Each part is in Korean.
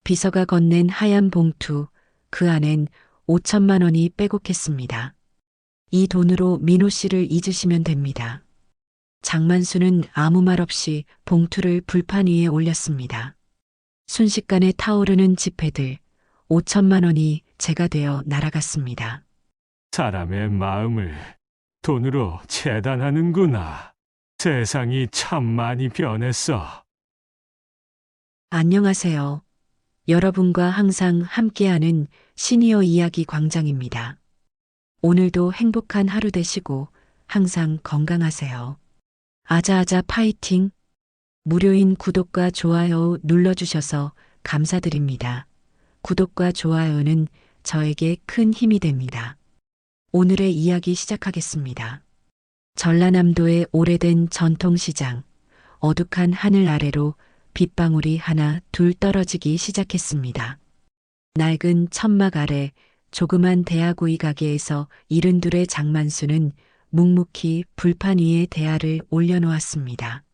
비서가 건넨 하얀 봉투, 그 안엔 5천만 원이 빼곡했습니다. 이 돈으로 민호 씨를 잊으시면 됩니다. 장만수는 아무 말 없이 봉투를 불판 위에 올렸습니다. 순식간에 타오르는 지폐들, 5천만 원이 제가 되어 날아갔습니다. 사람의 마음을 돈으로 재단하는구나. 세상이 참 많이 변했어. 안녕하세요. 여러분과 항상 함께하는 시니어 이야기 광장입니다. 오늘도 행복한 하루 되시고 항상 건강하세요. 아자아자 파이팅! 무료인 구독과 좋아요 눌러주셔서 감사드립니다. 구독과 좋아요는 저에게 큰 힘이 됩니다. 오늘의 이야기 시작하겠습니다. 전라남도의 오래된 전통시장, 어둑한 하늘 아래로 빗방울이 하나 둘 떨어지기 시작했습니다. 낡은 천막 아래 조그만 대하구이 가게에서 이른둘의 장만수는 묵묵히 불판 위에 대하를 올려놓았습니다.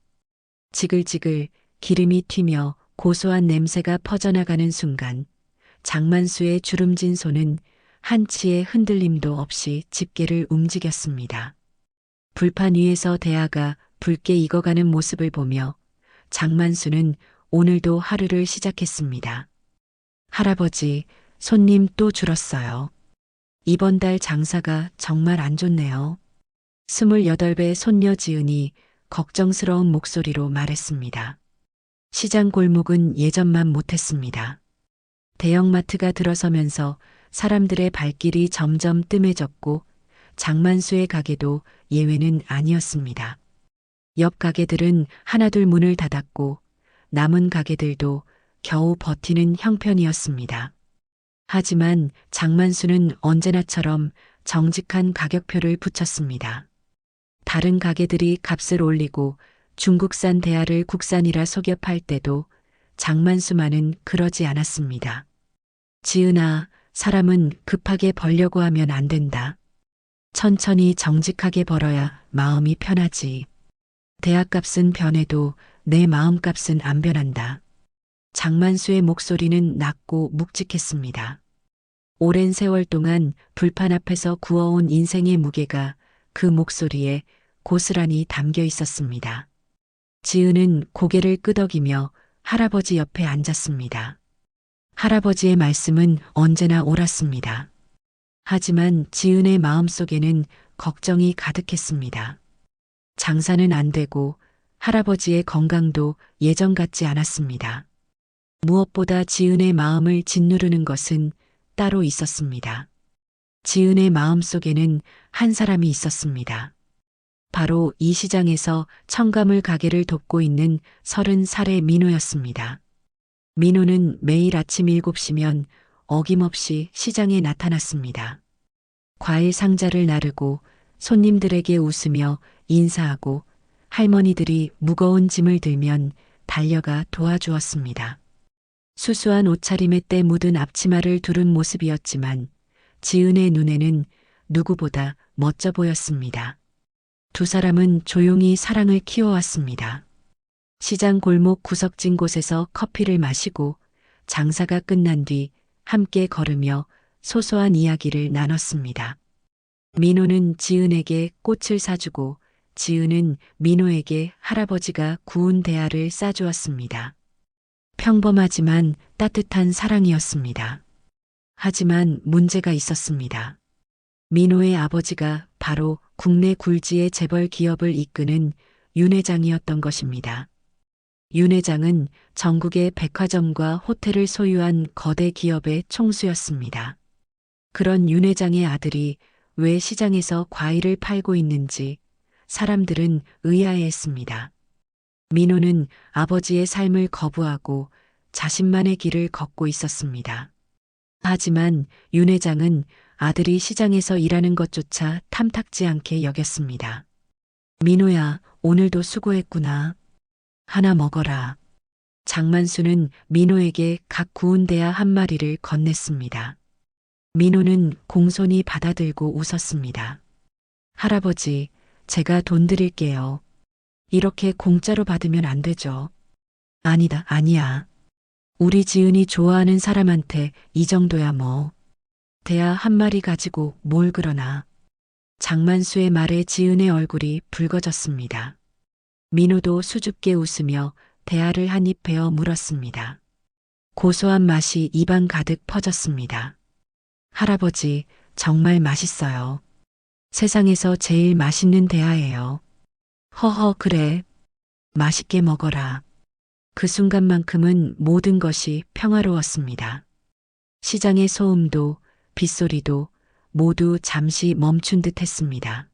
지글지글 기름이 튀며 고소한 냄새가 퍼져나가는 순간 장만수의 주름진 손은 한치의 흔들림도 없이 집게를 움직였습니다. 불판 위에서 대하가 붉게 익어가는 모습을 보며 장만수는 오늘도 하루를 시작했습니다. 할아버지, 손님 또 줄었어요. 이번 달 장사가 정말 안 좋네요. 28배 손녀 지은이 걱정스러운 목소리로 말했습니다. 시장 골목은 예전만 못했습니다. 대형마트가 들어서면서 사람들의 발길이 점점 뜸해졌고 장만수의 가게도 예외는 아니었습니다. 옆 가게들은 하나둘 문을 닫았고 남은 가게들도 겨우 버티는 형편이었습니다. 하지만 장만수는 언제나처럼 정직한 가격표를 붙였습니다. 다른 가게들이 값을 올리고 중국산 대하를 국산이라 속여 팔 때도 장만수만은 그러지 않았습니다. 지은아, 사람은 급하게 벌려고 하면 안 된다. 천천히 정직하게 벌어야 마음이 편하지. 대하값은 변해도 내 마음값은 안 변한다. 장만수의 목소리는 낮고 묵직했습니다. 오랜 세월 동안 불판 앞에서 구워온 인생의 무게가 그 목소리에 고스란히 담겨 있었습니다. 지은은 고개를 끄덕이며 할아버지 옆에 앉았습니다. 할아버지의 말씀은 언제나 옳았습니다. 하지만 지은의 마음속에는 걱정이 가득했습니다. 장사는 안 되고 할아버지의 건강도 예전 같지 않았습니다. 무엇보다 지은의 마음을 짓누르는 것은 따로 있었습니다. 지은의 마음속에는 한 사람이 있었습니다. 바로 이 시장에서 첨가물 가게를 돕고 있는 30살의 민호였습니다. 민호는 매일 아침 7시면 어김없이 시장에 나타났습니다. 과일 상자를 나르고 손님들에게 웃으며 인사하고 할머니들이 무거운 짐을 들면 달려가 도와주었습니다. 수수한 옷차림에 때 묻은 앞치마를 두른 모습이었지만 지은의 눈에는 누구보다 멋져 보였습니다. 두 사람은 조용히 사랑을 키워왔습니다. 시장 골목 구석진 곳에서 커피를 마시고 장사가 끝난 뒤 함께 걸으며 소소한 이야기를 나눴습니다. 민호는 지은에게 꽃을 사주고 지은은 민호에게 할아버지가 구운 대하를 싸주었습니다. 평범하지만 따뜻한 사랑이었습니다. 하지만 문제가 있었습니다. 민호의 아버지가 바로 국내 굴지의 재벌 기업을 이끄는 윤 회장이었던 것입니다. 윤 회장은 전국의 백화점과 호텔을 소유한 거대 기업의 총수였습니다. 그런 윤 회장의 아들이 왜 시장에서 과일을 팔고 있는지 사람들은 의아해했습니다. 민호는 아버지의 삶을 거부하고 자신만의 길을 걷고 있었습니다. 하지만 윤 회장은 아들이 시장에서 일하는 것조차 탐탁지 않게 여겼습니다. 민호야, 오늘도 수고했구나. 하나 먹어라. 장만수는 민호에게 각 구운 대하 한 마리를 건넸습니다. 민호는 공손히 받아들고 웃었습니다. 할아버지, 제가 돈 드릴게요. 이렇게 공짜로 받으면 안 되죠. 아니다, 아니야. 우리 지은이 좋아하는 사람한테 이 정도야 뭐. 대하 한 마리 가지고 뭘 그러나. 장만수의 말에 지은의 얼굴이 붉어졌습니다. 민호도 수줍게 웃으며 대하를 한 입 베어 물었습니다. 고소한 맛이 입안 가득 퍼졌습니다. 할아버지, 정말 맛있어요. 세상에서 제일 맛있는 대하예요. 허허, 그래. 맛있게 먹어라. 그 순간만큼은 모든 것이 평화로웠습니다. 시장의 소음도 빗소리도 모두 잠시 멈춘 듯 했습니다.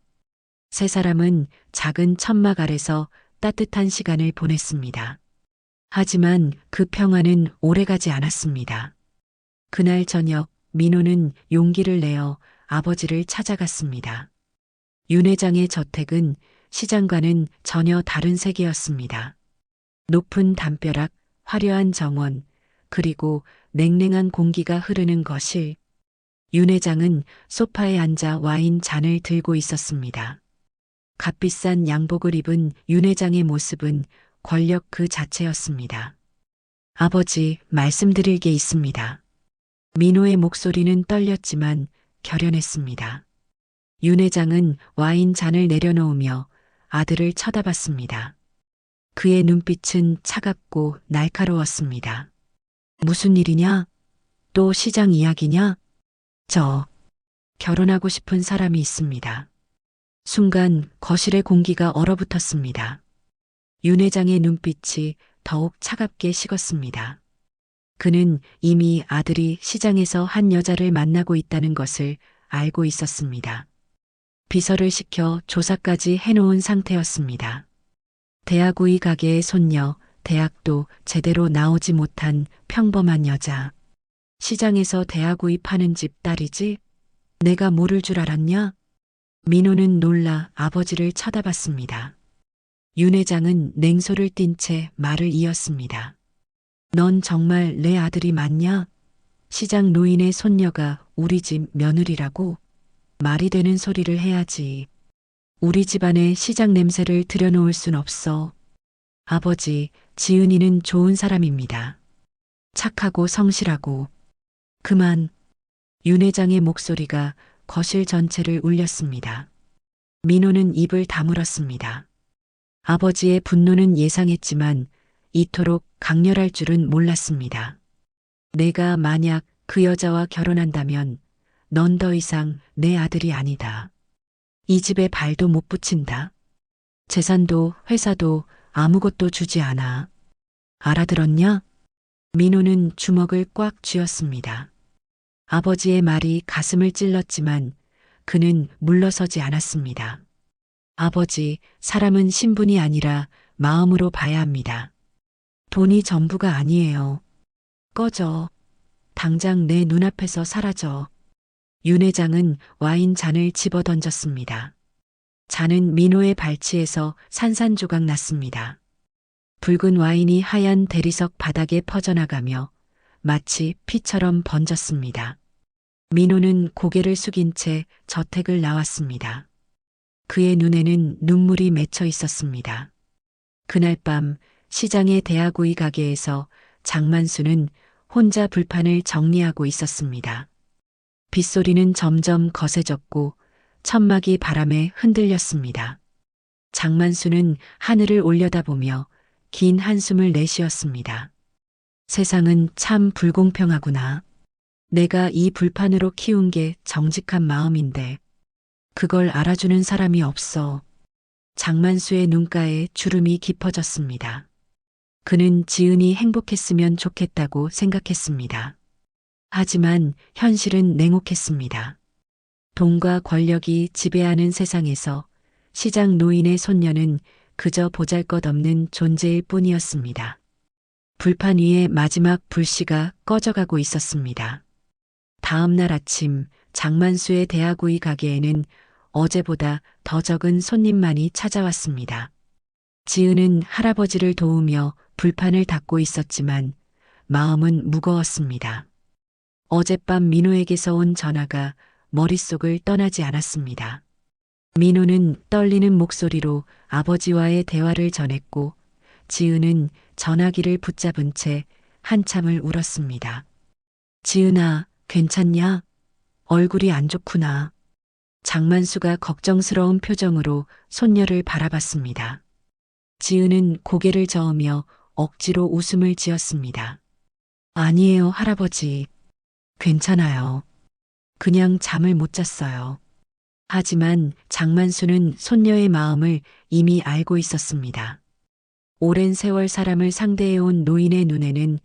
세 사람은 작은 천막 아래서 따뜻한 시간을 보냈습니다. 하지만 그 평화는 오래가지 않았습니다. 그날 저녁 민호는 용기를 내어 아버지를 찾아갔습니다. 윤 회장의 저택은 시장과는 전혀 다른 세계였습니다. 높은 담벼락, 화려한 정원, 그리고 냉랭한 공기가 흐르는 거실. 윤 회장은 소파에 앉아 와인 잔을 들고 있었습니다. 값비싼 양복을 입은 윤 회장의 모습은 권력 그 자체였습니다. 아버지, 말씀드릴 게 있습니다. 민호의 목소리는 떨렸지만 결연했습니다. 윤 회장은 와인 잔을 내려놓으며 아들을 쳐다봤습니다. 그의 눈빛은 차갑고 날카로웠습니다. 무슨 일이냐? 또 시장 이야기냐? 결혼하고 싶은 사람이 있습니다. 순간 거실의 공기가 얼어붙었습니다. 윤 회장의 눈빛이 더욱 차갑게 식었습니다. 그는 이미 아들이 시장에서 한 여자를 만나고 있다는 것을 알고 있었습니다. 비서를 시켜 조사까지 해놓은 상태였습니다. 대하구이 가게의 손녀, 대학도 제대로 나오지 못한 평범한 여자. 시장에서 대하구이 파는 집 딸이지? 내가 모를 줄 알았냐? 민호는 놀라 아버지를 쳐다봤습니다. 윤 회장은 냉소를 띤 채 말을 이었습니다. 넌 정말 내 아들이 맞냐? 시장 노인의 손녀가 우리 집 며느리라고? 말이 되는 소리를 해야지. 우리 집안에 시장 냄새를 들여놓을 순 없어. 아버지, 지은이는 좋은 사람입니다. 착하고 성실하고. 그만. 윤 회장의 목소리가 거실 전체를 울렸습니다. 민호는 입을 다물었습니다. 아버지의 분노는 예상했지만 이토록 강렬할 줄은 몰랐습니다. 내가 만약 그 여자와 결혼한다면 넌 더 이상 내 아들이 아니다. 이 집에 발도 못 붙인다. 재산도 회사도 아무것도 주지 않아. 알아들었냐? 민호는 주먹을 꽉 쥐었습니다. 아버지의 말이 가슴을 찔렀지만 그는 물러서지 않았습니다. 아버지, 사람은 신분이 아니라 마음으로 봐야 합니다. 돈이 전부가 아니에요. 꺼져. 당장 내 눈앞에서 사라져. 윤 회장은 와인 잔을 집어 던졌습니다. 잔은 민호의 발치에서 산산조각 났습니다. 붉은 와인이 하얀 대리석 바닥에 퍼져나가며 마치 피처럼 번졌습니다. 민호는 고개를 숙인 채 저택을 나왔습니다. 그의 눈에는 눈물이 맺혀 있었습니다. 그날 밤 시장의 대하구이 가게에서 장만수는 혼자 불판을 정리하고 있었습니다. 빗소리는 점점 거세졌고 천막이 바람에 흔들렸습니다. 장만수는 하늘을 올려다보며 긴 한숨을 내쉬었습니다. 세상은 참 불공평하구나. 내가 이 불판으로 키운 게 정직한 마음인데 그걸 알아주는 사람이 없어. 장만수의 눈가에 주름이 깊어졌습니다. 그는 지은이 행복했으면 좋겠다고 생각했습니다. 하지만 현실은 냉혹했습니다. 돈과 권력이 지배하는 세상에서 시장 노인의 손녀는 그저 보잘것없는 존재일 뿐이었습니다. 불판 위에 마지막 불씨가 꺼져가고 있었습니다. 다음 날 아침 장만수의 대하구이 가게에는 어제보다 더 적은 손님만이 찾아왔습니다. 지은은 할아버지를 도우며 불판을 닦고 있었지만 마음은 무거웠습니다. 어젯밤 민호에게서 온 전화가 머릿속을 떠나지 않았습니다. 민호는 떨리는 목소리로 아버지와의 대화를 전했고 지은은 전화기를 붙잡은 채 한참을 울었습니다. 지은아, 괜찮냐? 얼굴이 안 좋구나. 장만수가 걱정스러운 표정으로 손녀를 바라봤습니다. 지은은 고개를 저으며 억지로 웃음을 지었습니다. 아니에요, 할아버지. 괜찮아요. 그냥 잠을 못 잤어요. 하지만 장만수는 손녀의 마음을 이미 알고 있었습니다. 오랜 세월 사람을 상대해온 노인의 눈에는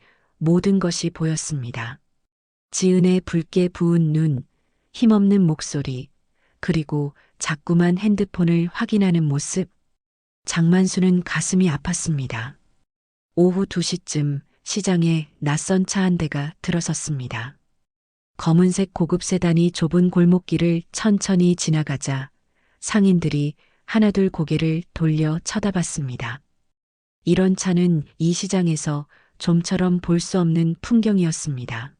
모든 것이 보였습니다. 지은의 붉게 부은 눈, 힘없는 목소리, 그리고 자꾸만 핸드폰을 확인하는 모습. 장만수는 가슴이 아팠습니다. 오후 2시쯤 시장에 낯선 차 한 대가 들어섰습니다. 검은색 고급 세단이 좁은 골목길을 천천히 지나가자 상인들이 하나둘 고개를 돌려 쳐다봤습니다. 이런 차는 이 시장에서 좀처럼 볼 수 없는 풍경이었습니다.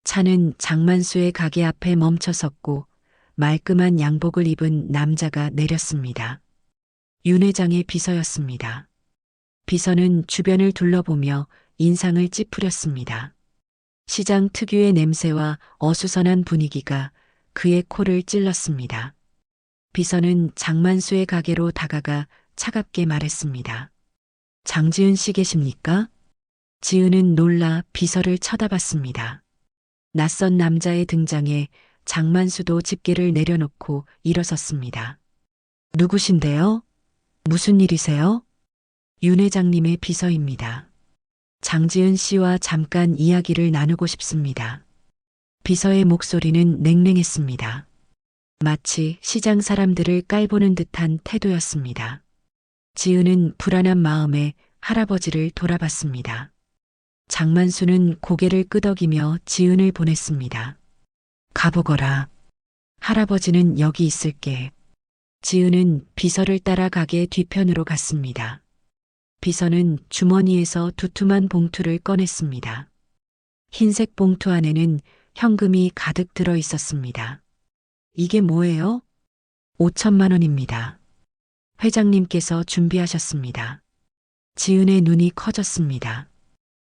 차는 장만수의 가게 앞에 멈춰 섰고 말끔한 양복을 입은 남자가 내렸습니다. 윤 회장의 비서였습니다. 비서는 주변을 둘러보며 인상을 찌푸렸습니다. 시장 특유의 냄새와 어수선한 분위기가 그의 코를 찔렀습니다. 비서는 장만수의 가게로 다가가 차갑게 말했습니다. 장지은 씨 계십니까? 지은은 놀라 비서를 쳐다봤습니다. 낯선 남자의 등장에 장만수도 집게를 내려놓고 일어섰습니다. 누구신데요? 무슨 일이세요? 윤 회장님의 비서입니다. 장지은 씨와 잠깐 이야기를 나누고 싶습니다. 비서의 목소리는 냉랭했습니다. 마치 시장 사람들을 깔보는 듯한 태도였습니다. 지은은 불안한 마음에 할아버지를 돌아봤습니다. 장만수는 고개를 끄덕이며 지은을 보냈습니다. 가보거라. 할아버지는 여기 있을게. 지은은 비서를 따라 가게 뒤편으로 갔습니다. 비서는 주머니에서 두툼한 봉투를 꺼냈습니다. 흰색 봉투 안에는 현금이 가득 들어 있었습니다. 이게 뭐예요? 5천만 원입니다. 회장님께서 준비하셨습니다. 지은의 눈이 커졌습니다.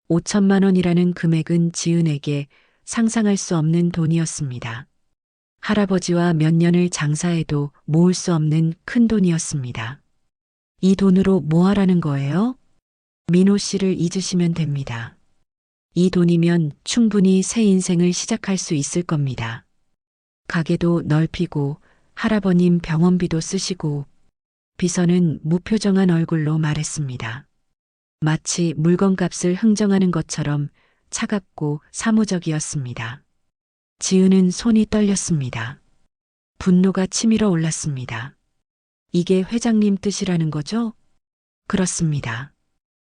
5천만 원이라는 금액은 지은에게 상상할 수 없는 돈이었습니다. 할아버지와 몇 년을 장사해도 모을 수 없는 큰 돈이었습니다. 이 돈으로 뭐 하라는 거예요? 민호 씨를 잊으시면 됩니다. 이 돈이면 충분히 새 인생을 시작할 수 있을 겁니다. 가게도 넓히고 할아버님 병원비도 쓰시고. 비서는 무표정한 얼굴로 말했습니다. 마치 물건값을 흥정하는 것처럼 차갑고 사무적이었습니다. 지은은 손이 떨렸습니다. 분노가 치밀어 올랐습니다. 이게 회장님 뜻이라는 거죠? 그렇습니다.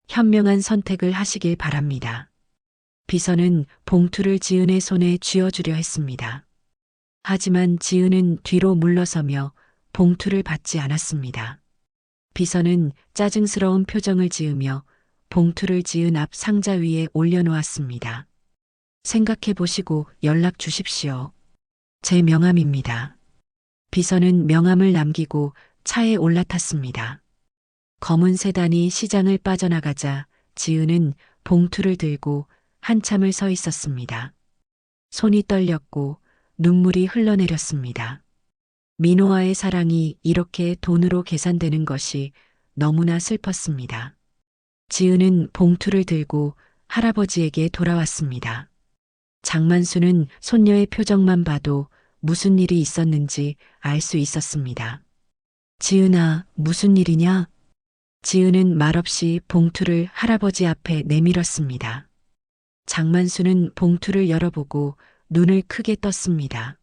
현명한 선택을 하시길 바랍니다. 비서는 봉투를 지은의 손에 쥐어주려 했습니다. 하지만 지은은 뒤로 물러서며 봉투를 받지 않았습니다. 비서는 짜증스러운 표정을 지으며 봉투를 지은 앞 상자 위에 올려놓았습니다. 생각해 보시고 연락 주십시오. 제 명함입니다. 비서는 명함을 남기고 차에 올라탔습니다. 검은 세단이 시장을 빠져나가자 지은은 봉투를 들고 한참을 서 있었습니다. 손이 떨렸고 눈물이 흘러내렸습니다. 민호와의 사랑이 이렇게 돈으로 계산되는 것이 너무나 슬펐습니다. 지은은 봉투를 들고 할아버지에게 돌아왔습니다. 장만수는 손녀의 표정만 봐도 무슨 일이 있었는지 알 수 있었습니다. 지은아, 무슨 일이냐? 지은은 말없이 봉투를 할아버지 앞에 내밀었습니다. 장만수는 봉투를 열어보고 눈을 크게 떴습니다.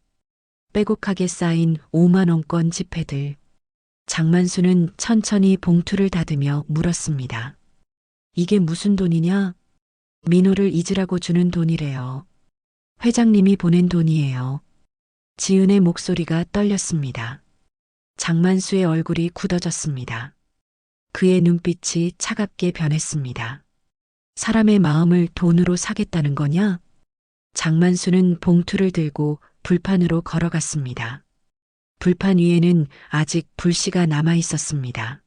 빼곡하게 쌓인 5만 원권 지폐들. 장만수는 천천히 봉투를 닫으며 물었습니다. 이게 무슨 돈이냐? 민호를 잊으라고 주는 돈이래요. 회장님이 보낸 돈이에요. 지은의 목소리가 떨렸습니다. 장만수의 얼굴이 굳어졌습니다. 그의 눈빛이 차갑게 변했습니다. 사람의 마음을 돈으로 사겠다는 거냐? 장만수는 봉투를 들고 불판으로 걸어갔습니다. 불판 위에는 아직 불씨가 남아 있었습니다.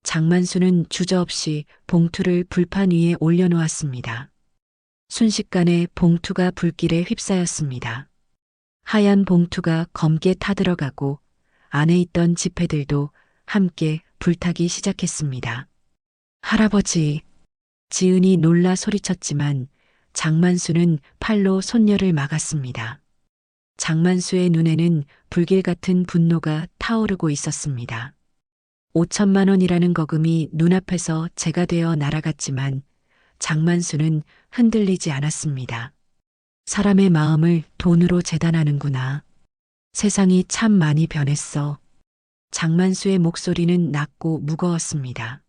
장만수는 주저없이 봉투를 불판 위에 올려놓았습니다. 순식간에 봉투가 불길에 휩싸였습니다. 하얀 봉투가 검게 타들어가고 안에 있던 지폐들도 함께 불타기 시작했습니다. 할아버지, 지은이 놀라 소리쳤지만 장만수는 팔로 손녀를 막았습니다. 장만수의 눈에는 불길 같은 분노가 타오르고 있었습니다. 5천만 원이라는 거금이 눈앞에서 재가 되어 날아갔지만 장만수는 흔들리지 않았습니다. 사람의 마음을 돈으로 재단하는구나. 세상이 참 많이 변했어. 장만수의 목소리는 낮고 무거웠습니다.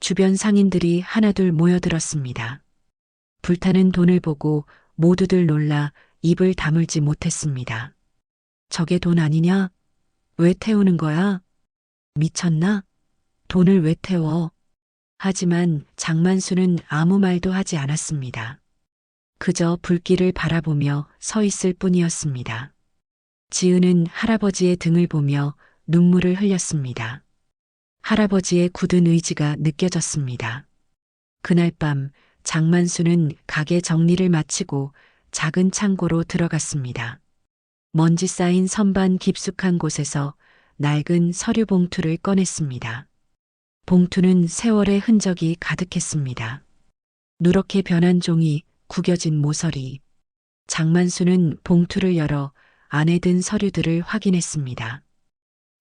주변 상인들이 하나둘 모여들었습니다. 불타는 돈을 보고 모두들 놀라 입을 다물지 못했습니다. 저게 돈 아니냐? 왜 태우는 거야? 미쳤나? 돈을 왜 태워? 하지만 장만수는 아무 말도 하지 않았습니다. 그저 불길을 바라보며 서 있을 뿐이었습니다. 지은은 할아버지의 등을 보며 눈물을 흘렸습니다. 할아버지의 굳은 의지가 느껴졌습니다. 그날 밤 장만수는 가게 정리를 마치고 작은 창고로 들어갔습니다. 먼지 쌓인 선반 깊숙한 곳에서 낡은 서류 봉투를 꺼냈습니다. 봉투는 세월의 흔적이 가득했습니다. 누렇게 변한 종이, 구겨진 모서리. 장만수는 봉투를 열어 안에 든 서류들을 확인했습니다.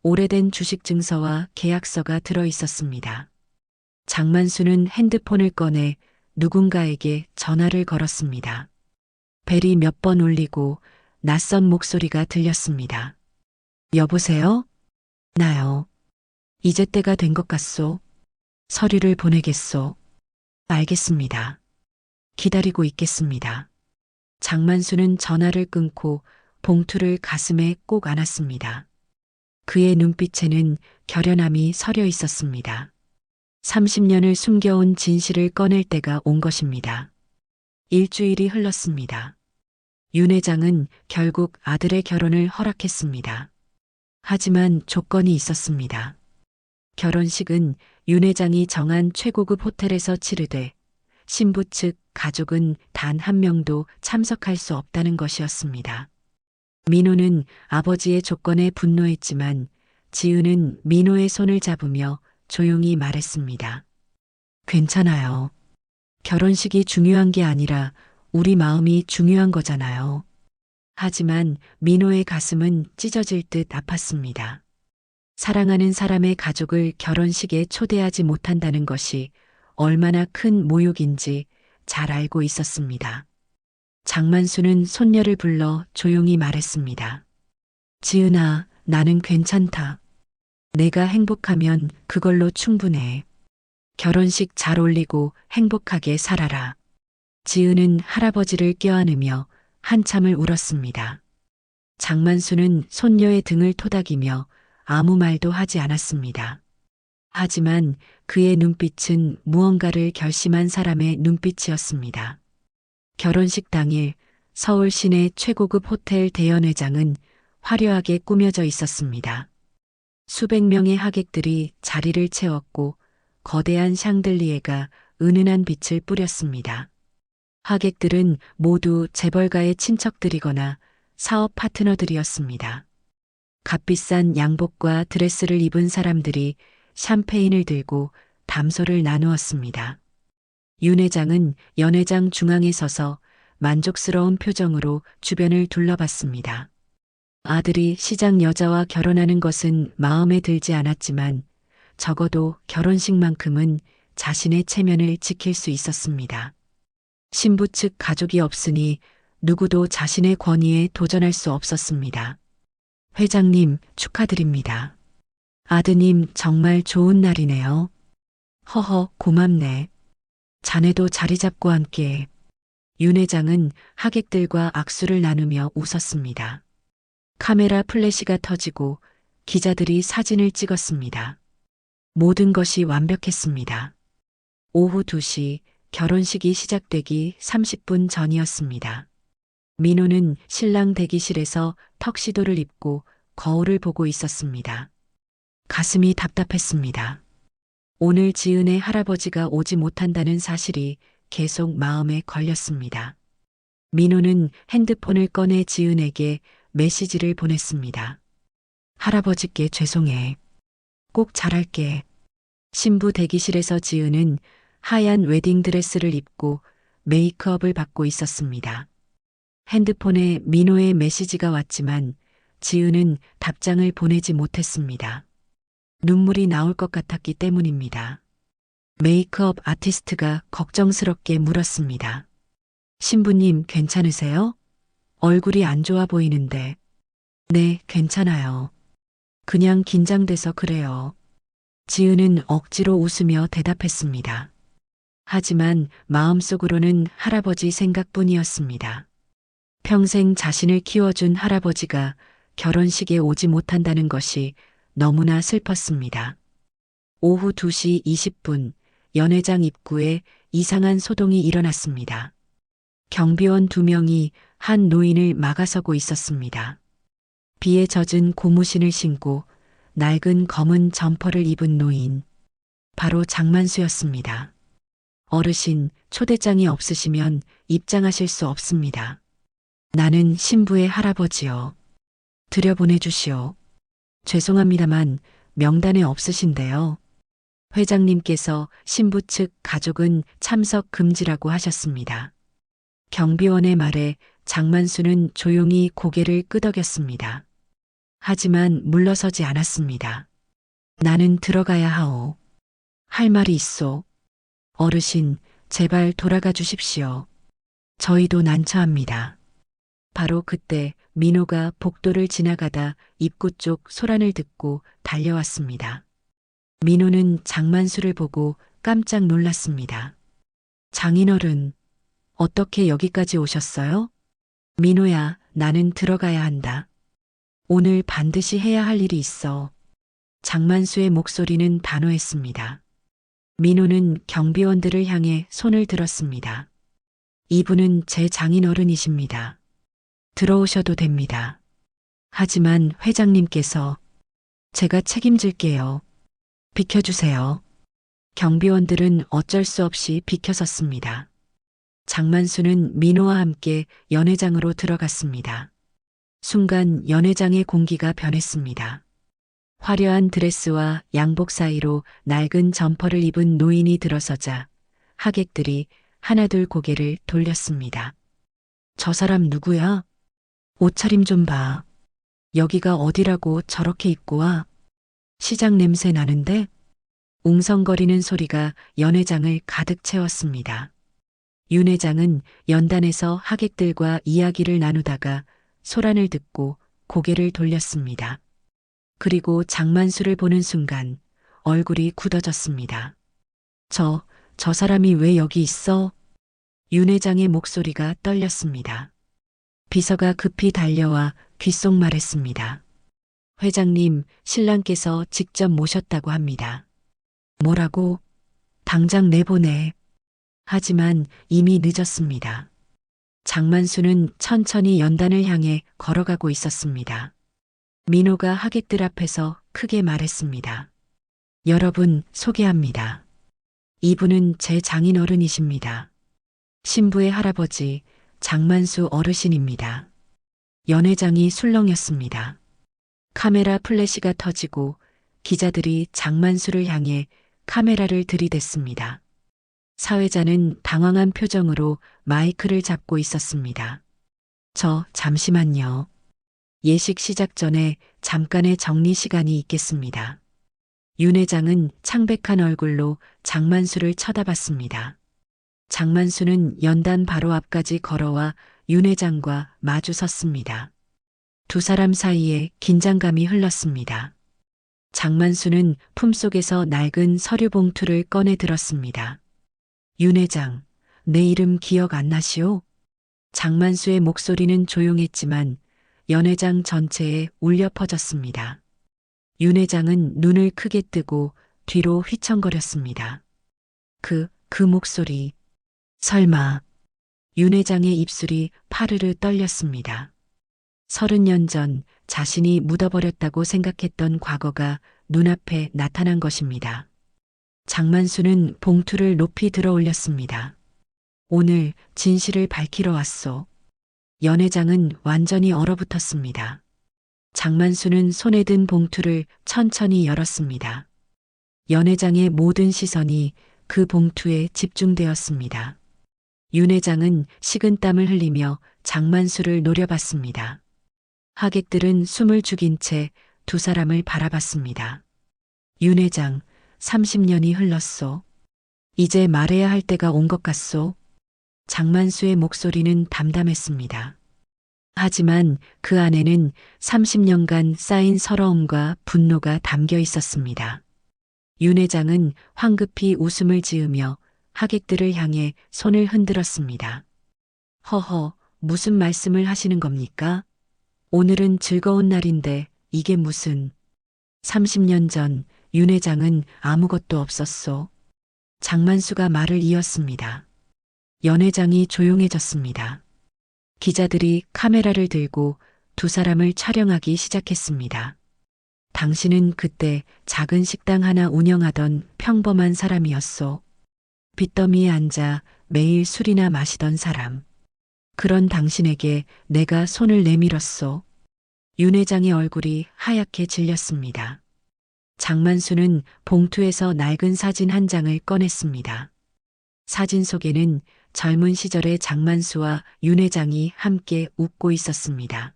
오래된 주식 증서와 계약서가 들어 있었습니다. 장만수는 핸드폰을 꺼내 누군가에게 전화를 걸었습니다. 벨이 몇 번 울리고 낯선 목소리가 들렸습니다. 여보세요? 나요. 이제 때가 된 것 같소. 서류를 보내겠소. 알겠습니다. 기다리고 있겠습니다. 장만수는 전화를 끊고 봉투를 가슴에 꼭 안았습니다. 그의 눈빛에는 결연함이 서려 있었습니다. 30년을 숨겨온 진실을 꺼낼 때가 온 것입니다. 일주일이 흘렀습니다. 윤 회장은 결국 아들의 결혼을 허락했습니다. 하지만 조건이 있었습니다. 결혼식은 윤 회장이 정한 최고급 호텔에서 치르되 신부 측 가족은 단 한 명도 참석할 수 없다는 것이었습니다. 민호는 아버지의 조건에 분노했지만 지은은 민호의 손을 잡으며 조용히 말했습니다. 괜찮아요. 결혼식이 중요한 게 아니라 우리 마음이 중요한 거잖아요. 하지만 민호의 가슴은 찢어질 듯 아팠습니다. 사랑하는 사람의 가족을 결혼식에 초대하지 못한다는 것이 얼마나 큰 모욕인지 잘 알고 있었습니다. 장만수는 손녀를 불러 조용히 말했습니다. 지은아, 나는 괜찮다. 내가 행복하면 그걸로 충분해. 결혼식 잘 올리고 행복하게 살아라. 지은은 할아버지를 껴안으며 한참을 울었습니다. 장만수는 손녀의 등을 토닥이며 아무 말도 하지 않았습니다. 하지만 그의 눈빛은 무언가를 결심한 사람의 눈빛이었습니다. 결혼식 당일 서울 시내 최고급 호텔 대연회장은 화려하게 꾸며져 있었습니다. 수백 명의 하객들이 자리를 채웠고 거대한 샹들리에가 은은한 빛을 뿌렸습니다. 하객들은 모두 재벌가의 친척들이거나 사업 파트너들이었습니다. 값비싼 양복과 드레스를 입은 사람들이 샴페인을 들고 담소를 나누었습니다. 윤 회장은 연회장 중앙에 서서 만족스러운 표정으로 주변을 둘러봤습니다. 아들이 시장 여자와 결혼하는 것은 마음에 들지 않았지만 적어도 결혼식만큼은 자신의 체면을 지킬 수 있었습니다. 신부 측 가족이 없으니 누구도 자신의 권위에 도전할 수 없었습니다. 회장님, 축하드립니다. 아드님, 정말 좋은 날이네요. 허허, 고맙네. 자네도 자리 잡고 함께. 윤 회장은 하객들과 악수를 나누며 웃었습니다. 카메라 플래시가 터지고 기자들이 사진을 찍었습니다. 모든 것이 완벽했습니다. 오후 2시 결혼식이 시작되기 30분 전이었습니다. 민호는 신랑 대기실에서 턱시도를 입고 거울을 보고 있었습니다. 가슴이 답답했습니다. 오늘 지은의 할아버지가 오지 못한다는 사실이 계속 마음에 걸렸습니다. 민호는 핸드폰을 꺼내 지은에게 메시지를 보냈습니다. 할아버지께 죄송해. 꼭 잘할게. 신부 대기실에서 지은은 하얀 웨딩드레스를 입고 메이크업을 받고 있었습니다. 핸드폰에 민호의 메시지가 왔지만 지은은 답장을 보내지 못했습니다. 눈물이 나올 것 같았기 때문입니다. 메이크업 아티스트가 걱정스럽게 물었습니다. 신부님 괜찮으세요? 얼굴이 안 좋아 보이는데. 네, 괜찮아요. 그냥 긴장돼서 그래요. 지은은 억지로 웃으며 대답했습니다. 하지만 마음속으로는 할아버지 생각뿐이었습니다. 평생 자신을 키워준 할아버지가 결혼식에 오지 못한다는 것이 너무나 슬펐습니다. 오후 2시 20분 연회장 입구에 이상한 소동이 일어났습니다. 경비원 2명이 한 노인을 막아서고 있었습니다. 비에 젖은 고무신을 신고 낡은 검은 점퍼를 입은 노인. 바로 장만수였습니다. 어르신, 초대장이 없으시면 입장하실 수 없습니다. 나는 신부의 할아버지요. 들여보내주시오. 죄송합니다만 명단에 없으신데요. 회장님께서 신부 측 가족은 참석 금지라고 하셨습니다. 경비원의 말에 장만수는 조용히 고개를 끄덕였습니다. 하지만 물러서지 않았습니다. 나는 들어가야 하오. 할 말이 있소. 어르신, 제발 돌아가 주십시오. 저희도 난처합니다. 바로 그때 민호가 복도를 지나가다 입구 쪽 소란을 듣고 달려왔습니다. 민호는 장만수를 보고 깜짝 놀랐습니다. 장인어른, 어떻게 여기까지 오셨어요? 민호야, 나는 들어가야 한다. 오늘 반드시 해야 할 일이 있어. 장만수의 목소리는 단호했습니다. 민호는 경비원들을 향해 손을 들었습니다. 이분은 제 장인어른이십니다. 들어오셔도 됩니다. 하지만 회장님께서 제가 책임질게요. 비켜주세요. 경비원들은 어쩔 수 없이 비켜섰습니다. 장만수는 민호와 함께 연회장으로 들어갔습니다. 순간 연회장의 공기가 변했습니다. 화려한 드레스와 양복 사이로 낡은 점퍼를 입은 노인이 들어서자 하객들이 하나둘 고개를 돌렸습니다. 저 사람 누구야? 옷차림 좀 봐. 여기가 어디라고 저렇게 입고 와? 시장 냄새 나는데? 웅성거리는 소리가 연회장을 가득 채웠습니다. 윤 회장은 연단에서 하객들과 이야기를 나누다가 소란을 듣고 고개를 돌렸습니다. 그리고 장만수를 보는 순간 얼굴이 굳어졌습니다. 저 사람이 왜 여기 있어? 윤 회장의 목소리가 떨렸습니다. 비서가 급히 달려와 귓속말했습니다. 회장님, 신랑께서 직접 모셨다고 합니다. 뭐라고? 당장 내보내. 하지만 이미 늦었습니다. 장만수는 천천히 연단을 향해 걸어가고 있었습니다. 민호가 하객들 앞에서 크게 말했습니다. 여러분, 소개합니다. 이분은 제 장인어른이십니다. 신부의 할아버지 장만수 어르신입니다. 연회장이 술렁였습니다. 카메라 플래시가 터지고 기자들이 장만수를 향해 카메라를 들이댔습니다. 사회자는 당황한 표정으로 마이크를 잡고 있었습니다. 잠시만요. 예식 시작 전에 잠깐의 정리 시간이 있겠습니다. 윤 회장은 창백한 얼굴로 장만수를 쳐다봤습니다. 장만수는 연단 바로 앞까지 걸어와 윤 회장과 마주 섰습니다. 두 사람 사이에 긴장감이 흘렀습니다. 장만수는 품속에서 낡은 서류 봉투를 꺼내 들었습니다. 윤 회장, 내 이름 기억 안 나시오? 장만수의 목소리는 조용했지만 연회장 전체에 울려 퍼졌습니다. 윤 회장은 눈을 크게 뜨고 뒤로 휘청거렸습니다. 그 목소리. 설마. 윤 회장의 입술이 파르르 떨렸습니다. 30년 전 자신이 묻어버렸다고 생각했던 과거가 눈앞에 나타난 것입니다. 장만수는 봉투를 높이 들어 올렸습니다. 오늘 진실을 밝히러 왔소. 연회장은 완전히 얼어붙었습니다. 장만수는 손에 든 봉투를 천천히 열었습니다. 연회장의 모든 시선이 그 봉투에 집중되었습니다. 윤 회장은 식은땀을 흘리며 장만수를 노려봤습니다. 하객들은 숨을 죽인 채 두 사람을 바라봤습니다. 윤 회장, 30년이 흘렀소. 이제 말해야 할 때가 온 것 같소. 장만수의 목소리는 담담했습니다. 하지만 그 안에는 30년간 쌓인 서러움과 분노가 담겨 있었습니다. 윤 회장은 황급히 웃음을 지으며 하객들을 향해 손을 흔들었습니다. 허허, 무슨 말씀을 하시는 겁니까? 오늘은 즐거운 날인데 이게 무슨... 30년 전 윤 회장은 아무것도 없었소. 장만수가 말을 이었습니다. 연 회장이 조용해졌습니다. 기자들이 카메라를 들고 두 사람을 촬영하기 시작했습니다. 당신은 그때 작은 식당 하나 운영하던 평범한 사람이었소. 빚더미에 앉아 매일 술이나 마시던 사람. 그런 당신에게 내가 손을 내밀었소. 윤 회장의 얼굴이 하얗게 질렸습니다. 장만수는 봉투에서 낡은 사진 한 장을 꺼냈습니다. 사진 속에는 젊은 시절의 장만수와 윤 회장이 함께 웃고 있었습니다.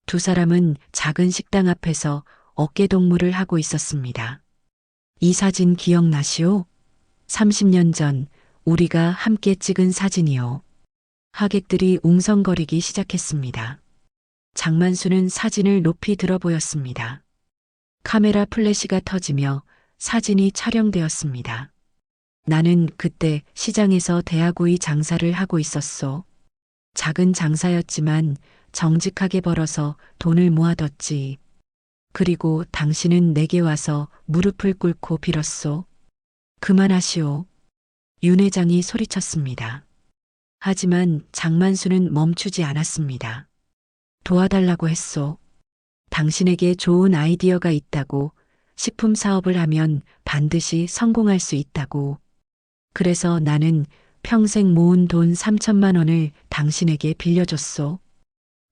두 사람은 작은 식당 앞에서 어깨동무를 하고 있었습니다. 이 사진 기억나시오? 30년 전 우리가 함께 찍은 사진이요. 하객들이 웅성거리기 시작했습니다. 장만수는 사진을 높이 들어 보였습니다. 카메라 플래시가 터지며 사진이 촬영되었습니다. 나는 그때 시장에서 대하구이 장사를 하고 있었소. 작은 장사였지만 정직하게 벌어서 돈을 모아뒀지. 그리고 당신은 내게 와서 무릎을 꿇고 빌었소. 그만하시오. 윤 회장이 소리쳤습니다. 하지만 장만수는 멈추지 않았습니다. 도와달라고 했소. 당신에게 좋은 아이디어가 있다고, 식품 사업을 하면 반드시 성공할 수 있다고. 그래서 나는 평생 모은 돈 3천만 원을 당신에게 빌려줬소.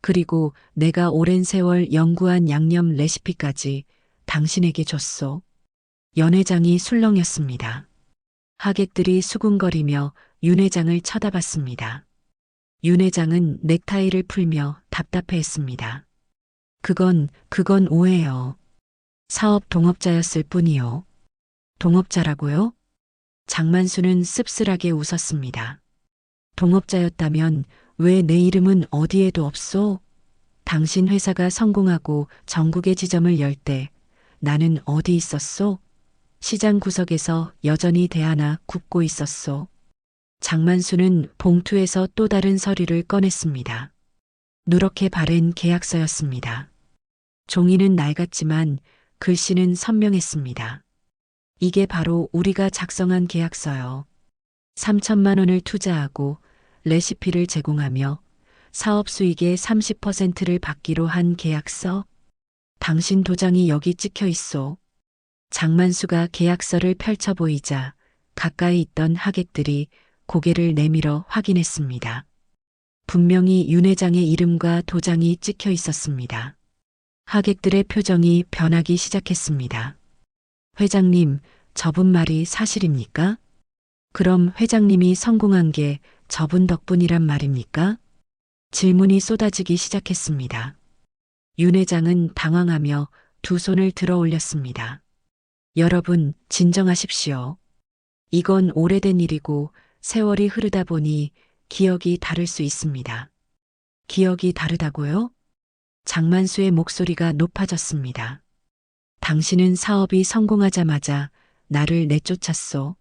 그리고 내가 오랜 세월 연구한 양념 레시피까지 당신에게 줬소. 연 회장이 술렁였습니다. 하객들이 수군거리며 윤 회장을 쳐다봤습니다. 윤 회장은 넥타이를 풀며 답답해했습니다. 그건 오해요. 사업 동업자였을 뿐이요. 동업자라고요? 장만수는 씁쓸하게 웃었습니다. 동업자였다면 왜 내 이름은 어디에도 없소? 당신 회사가 성공하고 전국의 지점을 열 때 나는 어디 있었소? 시장 구석에서 여전히 대하나 굽고 있었소. 장만수는 봉투에서 또 다른 서류를 꺼냈습니다. 누렇게 바랜 계약서였습니다. 종이는 낡았지만 글씨는 선명했습니다. 이게 바로 우리가 작성한 계약서요. 3천만 원을 투자하고 레시피를 제공하며 사업 수익의 30%를 받기로 한 계약서. 당신 도장이 여기 찍혀 있소. 장만수가 계약서를 펼쳐 보이자 가까이 있던 하객들이 고개를 내밀어 확인했습니다. 분명히 윤 회장의 이름과 도장이 찍혀 있었습니다. 하객들의 표정이 변하기 시작했습니다. 회장님, 저분 말이 사실입니까? 그럼 회장님이 성공한 게 저분 덕분이란 말입니까? 질문이 쏟아지기 시작했습니다. 윤 회장은 당황하며 두 손을 들어 올렸습니다. 여러분, 진정하십시오. 이건 오래된 일이고 세월이 흐르다 보니 기억이 다를 수 있습니다. 기억이 다르다고요? 장만수의 목소리가 높아졌습니다. 당신은 사업이 성공하자마자 나를 내쫓았소.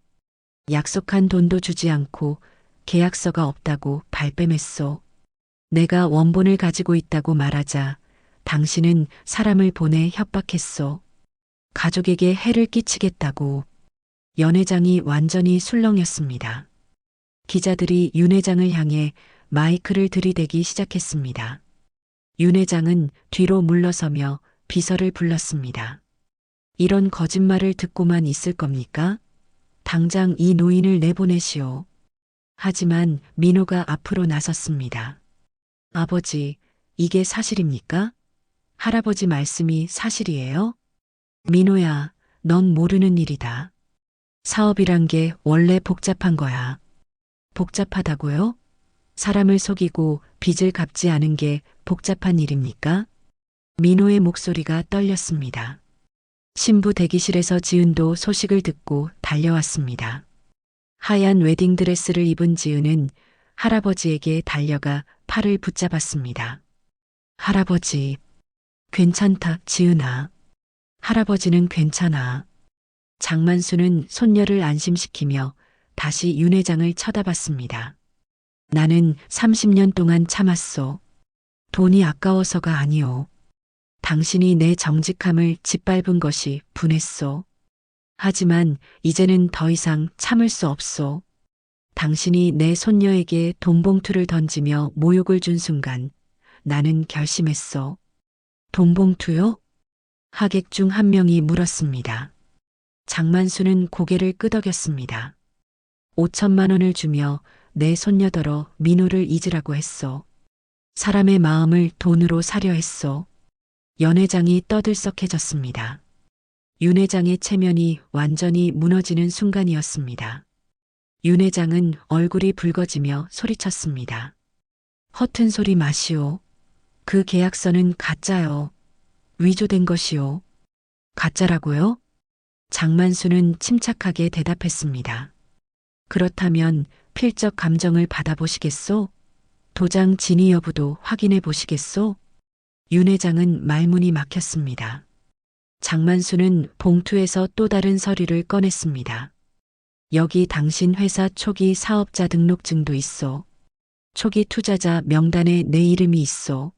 약속한 돈도 주지 않고 계약서가 없다고 발뺌했소. 내가 원본을 가지고 있다고 말하자 당신은 사람을 보내 협박했소. 가족에게 해를 끼치겠다고. 연 회장이 완전히 술렁였습니다. 기자들이 윤 회장을 향해 마이크를 들이대기 시작했습니다. 윤 회장은 뒤로 물러서며 비서를 불렀습니다. 이런 거짓말을 듣고만 있을 겁니까? 당장 이 노인을 내보내시오. 하지만 민호가 앞으로 나섰습니다. 아버지, 이게 사실입니까? 할아버지 말씀이 사실이에요? 민호야, 넌 모르는 일이다. 사업이란 게 원래 복잡한 거야. 복잡하다고요? 사람을 속이고 빚을 갚지 않은 게 복잡한 일입니까? 민호의 목소리가 떨렸습니다. 신부 대기실에서 지은도 소식을 듣고 달려왔습니다. 하얀 웨딩드레스를 입은 지은은 할아버지에게 달려가 팔을 붙잡았습니다. 할아버지, 괜찮다, 지은아. 할아버지는 괜찮아. 장만수는 손녀를 안심시키며 다시 윤 회장을 쳐다봤습니다. 나는 30년 동안 참았소. 돈이 아까워서가 아니오. 당신이 내 정직함을 짓밟은 것이 분했소. 하지만 이제는 더 이상 참을 수 없소. 당신이 내 손녀에게 돈봉투를 던지며 모욕을 준 순간 나는 결심했소. 돈봉투요? 하객 중 한 명이 물었습니다. 장만수는 고개를 끄덕였습니다. 5천만 원을 주며 내 손녀더러 민호를 잊으라고 했소. 사람의 마음을 돈으로 사려 했소. 연 회장이 떠들썩해졌습니다. 윤 회장의 체면이 완전히 무너지는 순간이었습니다. 윤 회장은 얼굴이 붉어지며 소리쳤습니다. 허튼 소리 마시오. 그 계약서는 가짜요. 위조된 것이요. 가짜라고요? 장만수는 침착하게 대답했습니다. 그렇다면 필적 감정을 받아보시겠소? 도장 진위 여부도 확인해 보시겠소? 윤 회장은 말문이 막혔습니다. 장만수는 봉투에서 또 다른 서류를 꺼냈습니다. 여기 당신 회사 초기 사업자 등록증도 있어. 초기 투자자 명단에 내 이름이 있어.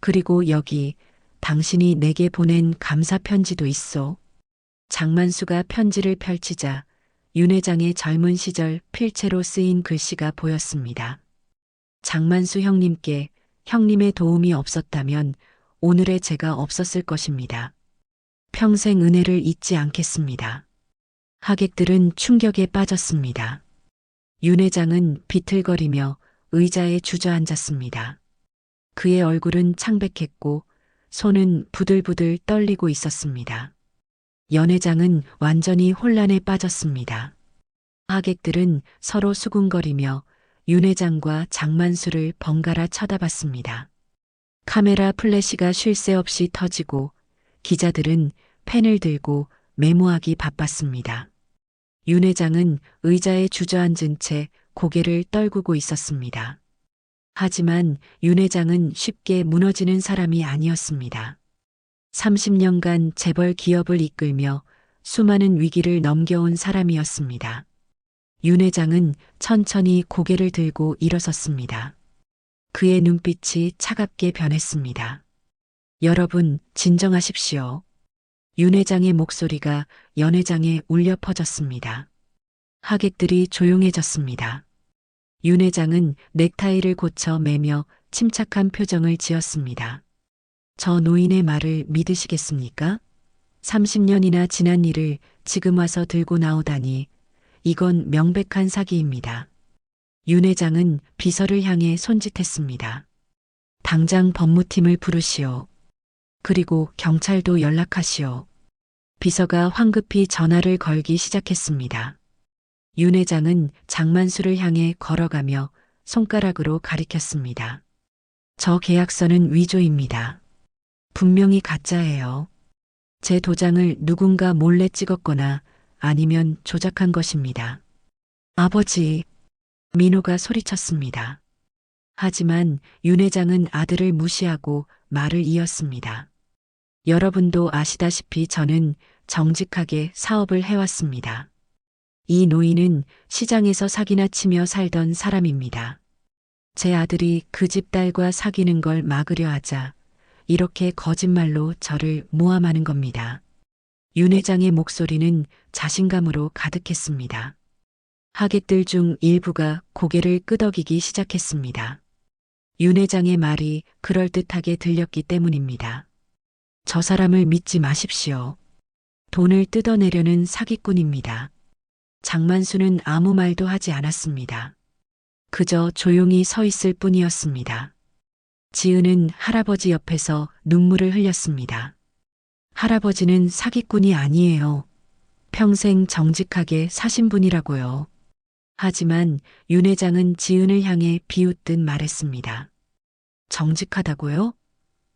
그리고 여기 당신이 내게 보낸 감사 편지도 있어. 장만수가 편지를 펼치자 윤 회장의 젊은 시절 필체로 쓰인 글씨가 보였습니다. 장만수 형님께 형님의 도움이 없었다면 오늘의 제가 없었을 것입니다. 평생 은혜를 잊지 않겠습니다. 하객들은 충격에 빠졌습니다. 윤 회장은 비틀거리며 의자에 주저앉았습니다. 그의 얼굴은 창백했고 손은 부들부들 떨리고 있었습니다. 연 회장은 완전히 혼란에 빠졌습니다. 하객들은 서로 수군거리며 윤 회장과 장만수를 번갈아 쳐다봤습니다. 카메라 플래시가 쉴 새 없이 터지고 기자들은 펜을 들고 메모하기 바빴습니다. 윤 회장은 의자에 주저앉은 채 고개를 떨구고 있었습니다. 하지만 윤 회장은 쉽게 무너지는 사람이 아니었습니다. 30년간 재벌 기업을 이끌며 수많은 위기를 넘겨온 사람이었습니다. 윤 회장은 천천히 고개를 들고 일어섰습니다. 그의 눈빛이 차갑게 변했습니다. 여러분, 진정하십시오. 윤 회장의 목소리가 연 회장에 울려 퍼졌습니다. 하객들이 조용해졌습니다. 윤 회장은 넥타이를 고쳐 매며 침착한 표정을 지었습니다. 저 노인의 말을 믿으시겠습니까? 30년이나 지난 일을 지금 와서 들고 나오다니 이건 명백한 사기입니다. 윤 회장은 비서를 향해 손짓했습니다. 당장 법무팀을 부르시오. 그리고 경찰도 연락하시오. 비서가 황급히 전화를 걸기 시작했습니다. 윤 회장은 장만수를 향해 걸어가며 손가락으로 가리켰습니다. 저 계약서는 위조입니다. 분명히 가짜예요. 제 도장을 누군가 몰래 찍었거나 아니면 조작한 것입니다. 아버지, 민호가 소리쳤습니다. 하지만 윤 회장은 아들을 무시하고 말을 이었습니다. 여러분도 아시다시피 저는 정직하게 사업을 해왔습니다. 이 노인은 시장에서 사기나 치며 살던 사람입니다. 제 아들이 그 집 딸과 사귀는 걸 막으려 하자 이렇게 거짓말로 저를 모함하는 겁니다. 윤 회장의 목소리는 자신감으로 가득했습니다. 하객들 중 일부가 고개를 끄덕이기 시작했습니다. 윤 회장의 말이 그럴듯하게 들렸기 때문입니다. 저 사람을 믿지 마십시오. 돈을 뜯어내려는 사기꾼입니다. 장만수는 아무 말도 하지 않았습니다. 그저 조용히 서 있을 뿐이었습니다. 지은은 할아버지 옆에서 눈물을 흘렸습니다. 할아버지는 사기꾼이 아니에요. 평생 정직하게 사신 분이라고요. 하지만 윤 회장은 지은을 향해 비웃듯 말했습니다. 정직하다고요?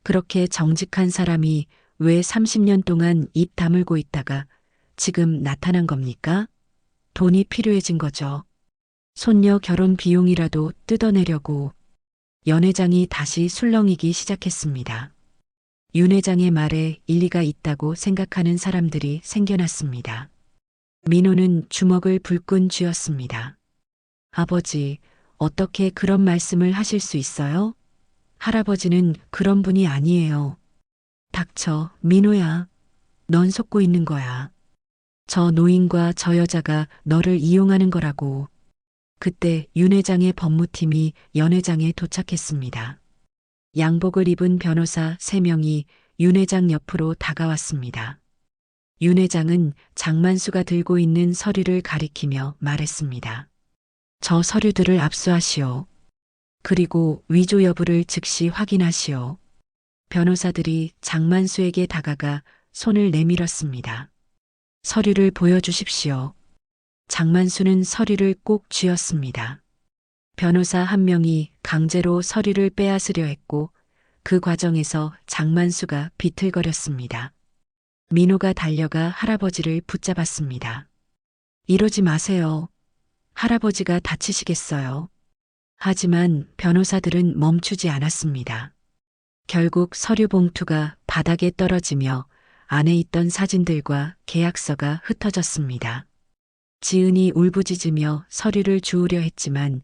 그렇게 정직한 사람이 왜 30년 동안 입 다물고 있다가 지금 나타난 겁니까? 돈이 필요해진 거죠. 손녀 결혼 비용이라도 뜯어내려고. 연 회장이 다시 술렁이기 시작했습니다. 윤 회장의 말에 일리가 있다고 생각하는 사람들이 생겨났습니다. 민호는 주먹을 불끈 쥐었습니다. 아버지, 어떻게 그런 말씀을 하실 수 있어요? 할아버지는 그런 분이 아니에요. 닥쳐, 민호야. 넌 속고 있는 거야. 저 노인과 저 여자가 너를 이용하는 거라고. 그때 윤 회장의 법무팀이 연 회장에 도착했습니다. 양복을 입은 변호사 3명이 윤 회장 옆으로 다가왔습니다. 윤 회장은 장만수가 들고 있는 서류를 가리키며 말했습니다. 저 서류들을 압수하시오. 그리고 위조 여부를 즉시 확인하시오. 변호사들이 장만수에게 다가가 손을 내밀었습니다. 서류를 보여주십시오. 장만수는 서류를 꼭 쥐었습니다. 변호사 한 명이 강제로 서류를 빼앗으려 했고 그 과정에서 장만수가 비틀거렸습니다. 민호가 달려가 할아버지를 붙잡았습니다. 이러지 마세요. 할아버지가 다치시겠어요. 하지만 변호사들은 멈추지 않았습니다. 결국 서류 봉투가 바닥에 떨어지며 안에 있던 사진들과 계약서가 흩어졌습니다. 지은이 울부짖으며 서류를 주우려 했지만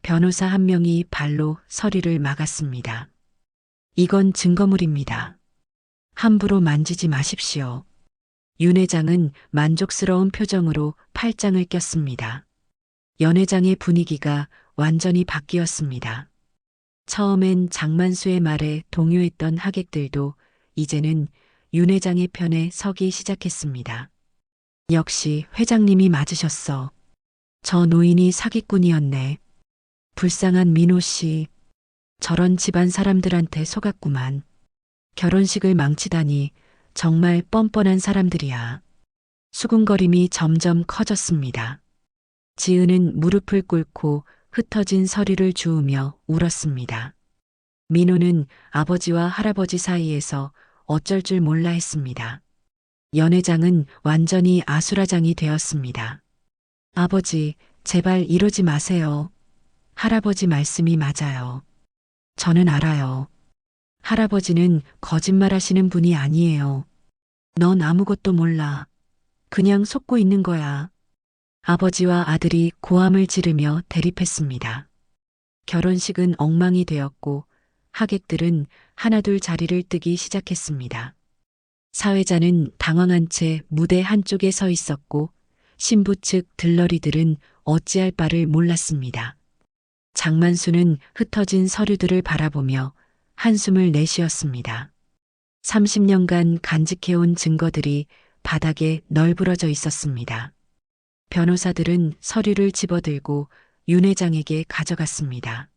변호사 한 명이 발로 서류를 막았습니다. 이건 증거물입니다. 함부로 만지지 마십시오. 윤 회장은 만족스러운 표정으로 팔짱을 꼈습니다. 연 회장의 분위기가 완전히 바뀌었습니다. 처음엔 장만수의 말에 동요했던 하객들도 이제는 윤 회장의 편에 서기 시작했습니다. 역시 회장님이 맞으셨어. 저 노인이 사기꾼이었네. 불쌍한 민호 씨. 저런 집안 사람들한테 속았구만. 결혼식을 망치다니 정말 뻔뻔한 사람들이야. 수군거림이 점점 커졌습니다. 지은은 무릎을 꿇고 흩어진 서류를 주우며 울었습니다. 민호는 아버지와 할아버지 사이에서 어쩔 줄 몰라 했습니다. 연 회장은 완전히 아수라장이 되었습니다. 아버지, 제발 이러지 마세요. 할아버지 말씀이 맞아요. 저는 알아요. 할아버지는 거짓말하시는 분이 아니에요. 넌 아무것도 몰라. 그냥 속고 있는 거야. 아버지와 아들이 고함을 지르며 대립했습니다. 결혼식은 엉망이 되었고 하객들은 하나둘 자리를 뜨기 시작했습니다. 사회자는 당황한 채 무대 한쪽에 서 있었고 신부 측 들러리들은 어찌할 바를 몰랐습니다. 장만수는 흩어진 서류들을 바라보며 한숨을 내쉬었습니다. 30년간 간직해온 증거들이 바닥에 널브러져 있었습니다. 변호사들은 서류를 집어들고 윤 회장에게 가져갔습니다.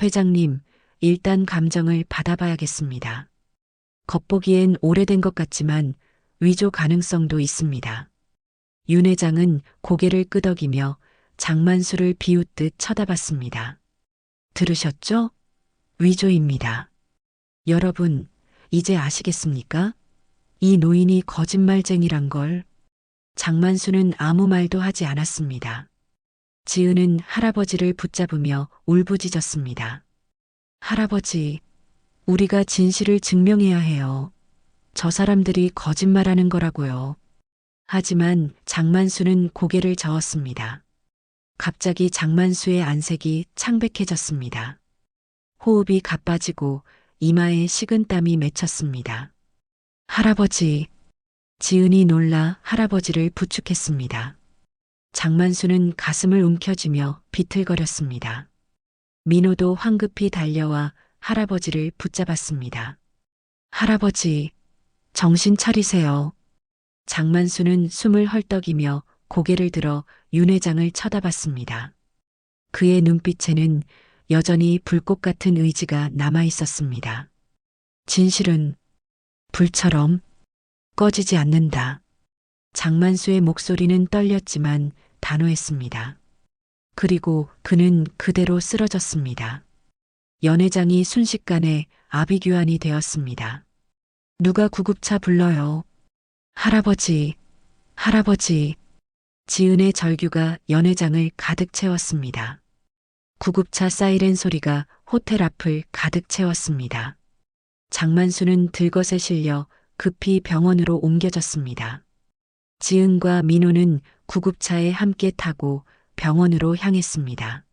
회장님, 일단 감정을 받아봐야겠습니다. 겉보기엔 오래된 것 같지만 위조 가능성도 있습니다. 윤 회장은 고개를 끄덕이며 장만수를 비웃듯 쳐다봤습니다. 들으셨죠? 위조입니다. 여러분, 이제 아시겠습니까? 이 노인이 거짓말쟁이란 걸. 장만수는 아무 말도 하지 않았습니다. 지은은 할아버지를 붙잡으며 울부짖었습니다. 할아버지, 우리가 진실을 증명해야 해요. 저 사람들이 거짓말하는 거라고요. 하지만 장만수는 고개를 저었습니다. 갑자기 장만수의 안색이 창백해졌습니다. 호흡이 가빠지고 이마에 식은땀이 맺혔습니다. 할아버지, 지은이 놀라 할아버지를 부축했습니다. 장만수는 가슴을 움켜쥐며 비틀거렸습니다. 민호도 황급히 달려와 할아버지를 붙잡았습니다. 할아버지, 정신 차리세요. 장만수는 숨을 헐떡이며 고개를 들어 윤 회장을 쳐다봤습니다. 그의 눈빛에는 여전히 불꽃 같은 의지가 남아 있었습니다. 진실은 불처럼 꺼지지 않는다. 장만수의 목소리는 떨렸지만 단호했습니다. 그리고 그는 그대로 쓰러졌습니다. 연회장이 순식간에 아비규환이 되었습니다. 누가 구급차 불러요. 할아버지, 할아버지. 지은의 절규가 연회장을 가득 채웠습니다. 구급차 사이렌 소리가 호텔 앞을 가득 채웠습니다. 장만수는 들것에 실려 급히 병원으로 옮겨졌습니다. 지은과 민호는 구급차에 함께 타고 병원으로 향했습니다.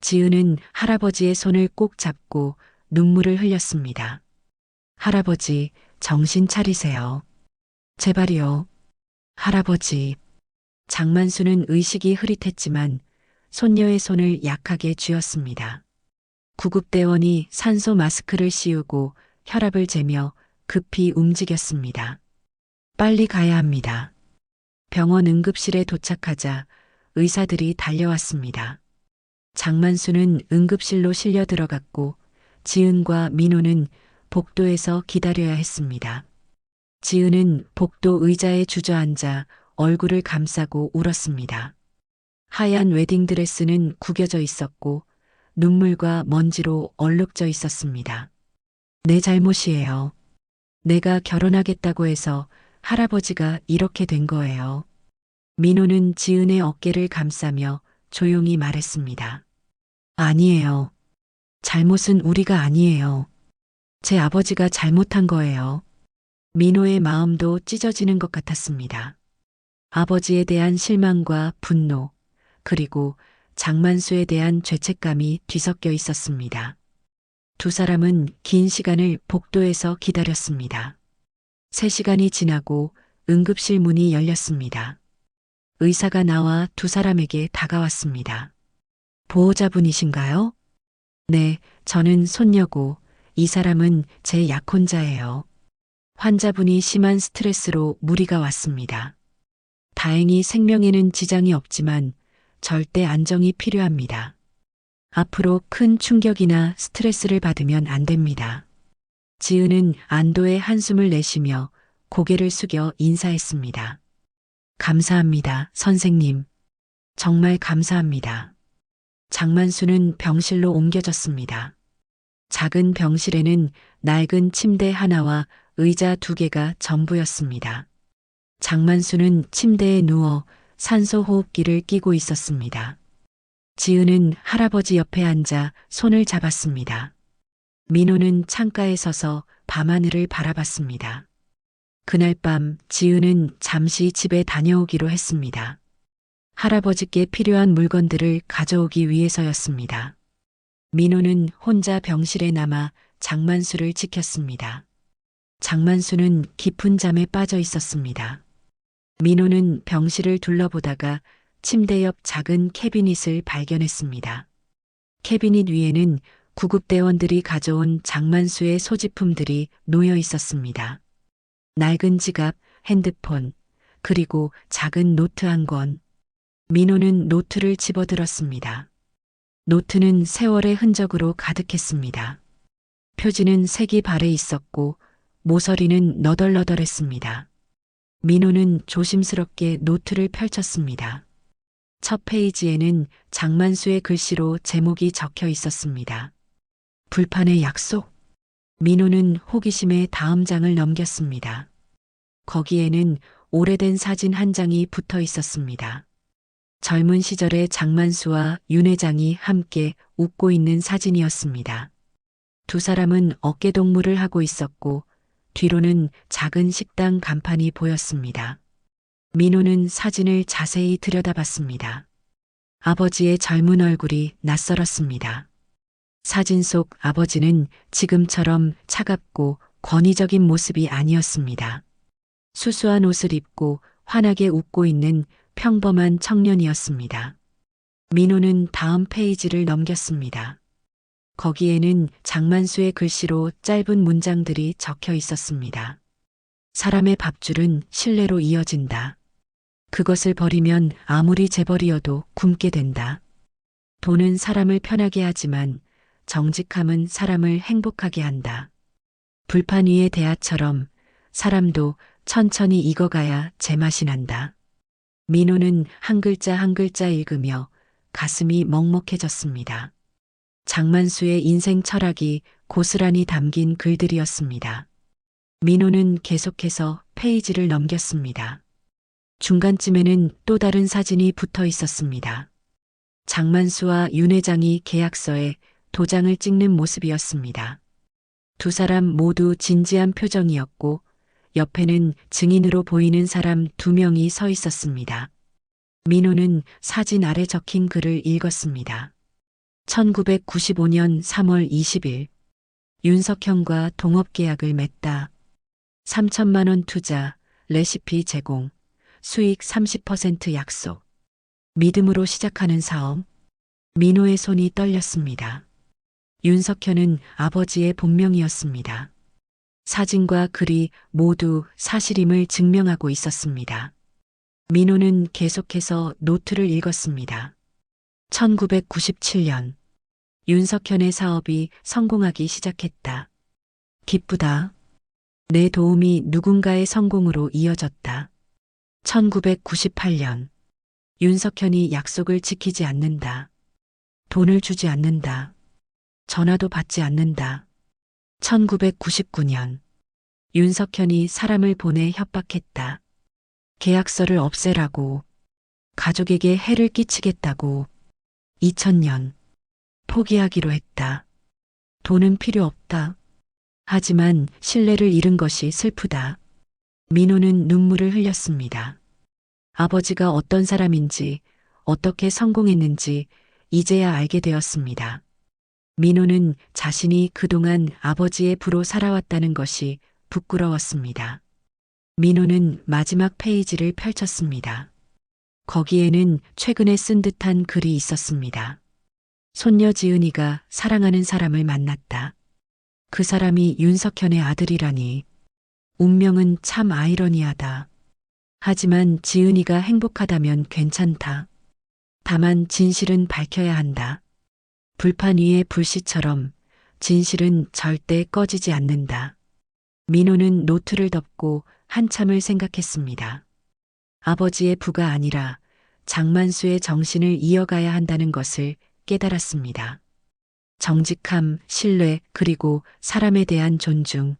지은은 할아버지의 손을 꼭 잡고 눈물을 흘렸습니다. 할아버지, 정신 차리세요. 제발이요. 할아버지. 장만수는 의식이 흐릿했지만 손녀의 손을 약하게 쥐었습니다. 구급대원이 산소 마스크를 씌우고 혈압을 재며 급히 움직였습니다. 빨리 가야 합니다. 병원 응급실에 도착하자 의사들이 달려왔습니다. 장만수는 응급실로 실려 들어갔고 지은과 민호는 복도에서 기다려야 했습니다. 지은은 복도 의자에 주저앉아 얼굴을 감싸고 울었습니다. 하얀 웨딩드레스는 구겨져 있었고 눈물과 먼지로 얼룩져 있었습니다. 내 잘못이에요. 내가 결혼하겠다고 해서 할아버지가 이렇게 된 거예요. 민호는 지은의 어깨를 감싸며 조용히 말했습니다. 아니에요. 잘못은 우리가 아니에요. 제 아버지가 잘못한 거예요. 민호의 마음도 찢어지는 것 같았습니다. 아버지에 대한 실망과 분노, 그리고 장만수에 대한 죄책감이 뒤섞여 있었습니다. 두 사람은 긴 시간을 복도에서 기다렸습니다. 3시간이 지나고 응급실 문이 열렸습니다. 의사가 나와 두 사람에게 다가왔습니다. 보호자분이신가요? 네, 저는 손녀고 이 사람은 제 약혼자예요. 환자분이 심한 스트레스로 무리가 왔습니다. 다행히 생명에는 지장이 없지만 절대 안정이 필요합니다. 앞으로 큰 충격이나 스트레스를 받으면 안 됩니다. 지은은 안도의 한숨을 내쉬며 고개를 숙여 인사했습니다. 감사합니다, 선생님. 정말 감사합니다. 장만수는 병실로 옮겨졌습니다. 작은 병실에는 낡은 침대 하나와 의자 2개가 전부였습니다. 장만수는 침대에 누워 산소 호흡기를 끼고 있었습니다. 지은은 할아버지 옆에 앉아 손을 잡았습니다. 민호는 창가에 서서 밤하늘을 바라봤습니다. 그날 밤 지은은 잠시 집에 다녀오기로 했습니다. 할아버지께 필요한 물건들을 가져오기 위해서였습니다. 민호는 혼자 병실에 남아 장만수를 지켰습니다. 장만수는 깊은 잠에 빠져 있었습니다. 민호는 병실을 둘러보다가 침대 옆 작은 캐비닛을 발견했습니다. 캐비닛 위에는 구급대원들이 가져온 장만수의 소지품들이 놓여 있었습니다. 낡은 지갑, 핸드폰, 그리고 작은 노트 한 권. 민호는 노트를 집어들었습니다. 노트는 세월의 흔적으로 가득했습니다. 표지는 색이 발해 있었고 모서리는 너덜너덜했습니다. 민호는 조심스럽게 노트를 펼쳤습니다. 첫 페이지에는 장만수의 글씨로 제목이 적혀 있었습니다. 불판의 약속. 민호는 호기심에 다음 장을 넘겼습니다. 거기에는 오래된 사진 한 장이 붙어 있었습니다. 젊은 시절의 장만수와 윤 회장이 함께 웃고 있는 사진이었습니다. 두 사람은 어깨동무를 하고 있었고 뒤로는 작은 식당 간판이 보였습니다. 민호는 사진을 자세히 들여다봤습니다. 아버지의 젊은 얼굴이 낯설었습니다. 사진 속 아버지는 지금처럼 차갑고 권위적인 모습이 아니었습니다. 수수한 옷을 입고 환하게 웃고 있는 평범한 청년이었습니다. 민호는 다음 페이지를 넘겼습니다. 거기에는 장만수의 글씨로 짧은 문장들이 적혀 있었습니다. 사람의 밥줄은 신뢰로 이어진다. 그것을 버리면 아무리 재벌이어도 굶게 된다. 돈은 사람을 편하게 하지만 정직함은 사람을 행복하게 한다. 불판 위의 대하처럼 사람도 천천히 익어가야 제맛이 난다. 민호는 한 글자 한 글자 읽으며 가슴이 먹먹해졌습니다. 장만수의 인생 철학이 고스란히 담긴 글들이었습니다. 민호는 계속해서 페이지를 넘겼습니다. 중간쯤에는 또 다른 사진이 붙어 있었습니다. 장만수와 윤 회장이 계약서에 도장을 찍는 모습이었습니다. 두 사람 모두 진지한 표정이었고 옆에는 증인으로 보이는 사람 두 명이 서 있었습니다. 민호는 사진 아래 적힌 글을 읽었습니다. 1995년 3월 20일 윤석현과 동업계약을 맺다. 3천만 원 투자, 레시피 제공, 수익 30% 약속. 믿음으로 시작하는 사업. 민호의 손이 떨렸습니다. 윤석현은 아버지의 본명이었습니다. 사진과 글이 모두 사실임을 증명하고 있었습니다. 민호는 계속해서 노트를 읽었습니다. 1997년 윤석현의 사업이 성공하기 시작했다. 기쁘다. 내 도움이 누군가의 성공으로 이어졌다. 1998년 윤석현이 약속을 지키지 않는다. 돈을 주지 않는다. 전화도 받지 않는다. 1999년 윤석현이 사람을 보내 협박했다. 계약서를 없애라고. 가족에게 해를 끼치겠다고. 2000년 포기하기로 했다. 돈은 필요 없다. 하지만 신뢰를 잃은 것이 슬프다. 민호는 눈물을 흘렸습니다. 아버지가 어떤 사람인지, 어떻게 성공했는지 이제야 알게 되었습니다. 민호는 자신이 그동안 아버지의 부로 살아왔다는 것이 부끄러웠습니다. 민호는 마지막 페이지를 펼쳤습니다. 거기에는 최근에 쓴 듯한 글이 있었습니다. 손녀 지은이가 사랑하는 사람을 만났다. 그 사람이 윤석현의 아들이라니. 운명은 참 아이러니하다. 하지만 지은이가 행복하다면 괜찮다. 다만 진실은 밝혀야 한다. 불판 위의 불씨처럼 진실은 절대 꺼지지 않는다. 민호는 노트를 덮고 한참을 생각했습니다. 아버지의 부가 아니라 장만수의 정신을 이어가야 한다는 것을 깨달았습니다. 정직함, 신뢰, 그리고 사람에 대한 존중.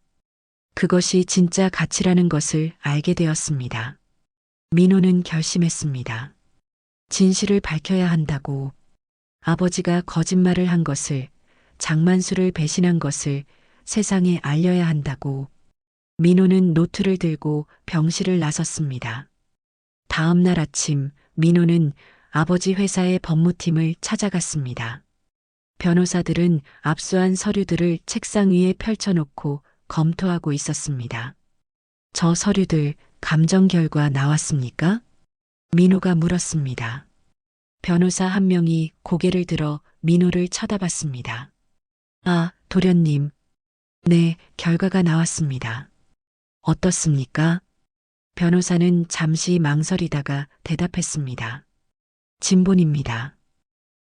그것이 진짜 가치라는 것을 알게 되었습니다. 민호는 결심했습니다. 진실을 밝혀야 한다고. 아버지가 거짓말을 한 것을, 장만수를 배신한 것을 세상에 알려야 한다고. 민호는 노트를 들고 병실을 나섰습니다. 다음 날 아침 민호는 아버지 회사의 법무팀을 찾아갔습니다. 변호사들은 압수한 서류들을 책상 위에 펼쳐놓고 검토하고 있었습니다. 저 서류들 감정 결과 나왔습니까? 민호가 물었습니다. 변호사 한 명이 고개를 들어 민호를 쳐다봤습니다. 아, 도련님. 네, 결과가 나왔습니다. 어떻습니까? 변호사는 잠시 망설이다가 대답했습니다. 진본입니다.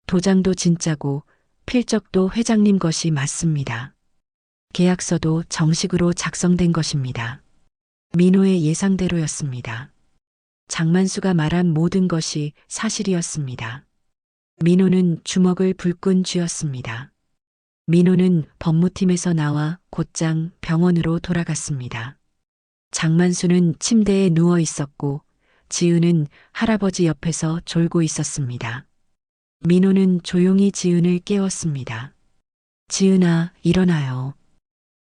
도장도 진짜고 필적도 회장님 것이 맞습니다. 계약서도 정식으로 작성된 것입니다. 민호의 예상대로였습니다. 장만수가 말한 모든 것이 사실이었습니다. 민호는 주먹을 불끈 쥐었습니다. 민호는 법무팀에서 나와 곧장 병원으로 돌아갔습니다. 장만수는 침대에 누워 있었고 지은은 할아버지 옆에서 졸고 있었습니다. 민호는 조용히 지은을 깨웠습니다. 지은아, 일어나요.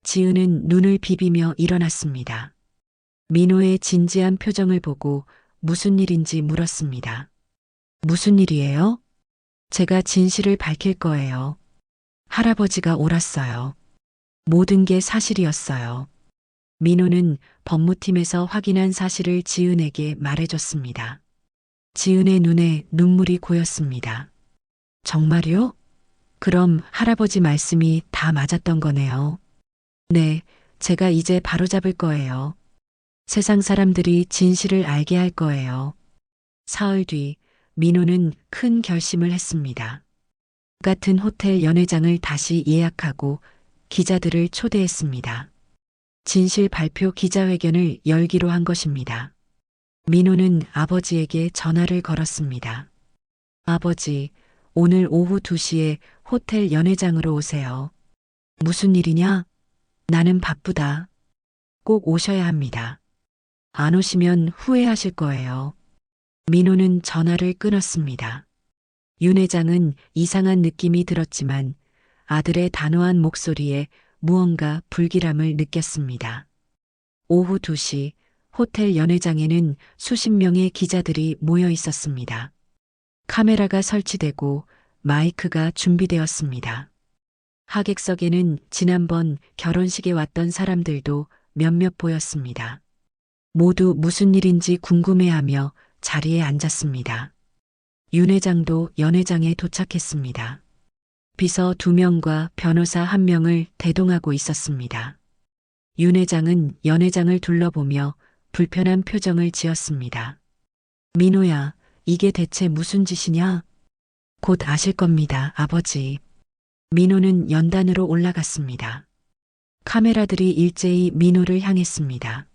지은은 눈을 비비며 일어났습니다. 민호의 진지한 표정을 보고 무슨 일인지 물었습니다. 무슨 일이에요? 제가 진실을 밝힐 거예요. 할아버지가 옳았어요. 모든 게 사실이었어요. 민호는 법무팀에서 확인한 사실을 지은에게 말해줬습니다. 지은의 눈에 눈물이 고였습니다. 정말요? 그럼 할아버지 말씀이 다 맞았던 거네요. 네, 제가 이제 바로잡을 거예요. 세상 사람들이 진실을 알게 할 거예요. 사흘 뒤 민호는 큰 결심을 했습니다. 같은 호텔 연회장을 다시 예약하고 기자들을 초대했습니다. 진실 발표 기자회견을 열기로 한 것입니다. 민호는 아버지에게 전화를 걸었습니다. 아버지, 오늘 오후 2시에 호텔 연회장으로 오세요. 무슨 일이냐? 나는 바쁘다. 꼭 오셔야 합니다. 안 오시면 후회하실 거예요. 민호는 전화를 끊었습니다. 윤 회장은 이상한 느낌이 들었지만 아들의 단호한 목소리에 무언가 불길함을 느꼈습니다. 오후 2시 호텔 연회장에는 수십 명의 기자들이 모여 있었습니다. 카메라가 설치되고 마이크가 준비되었습니다. 하객석에는 지난번 결혼식에 왔던 사람들도 몇몇 보였습니다. 모두 무슨 일인지 궁금해하며 자리에 앉았습니다. 윤 회장도 연회장에 도착했습니다. 비서 2명과 변호사 1명을 대동하고 있었습니다. 윤 회장은 연회장을 둘러보며 불편한 표정을 지었습니다. 민호야, 이게 대체 무슨 짓이냐? 곧 아실 겁니다, 아버지. 민호는 연단으로 올라갔습니다. 카메라들이 일제히 민호를 향했습니다.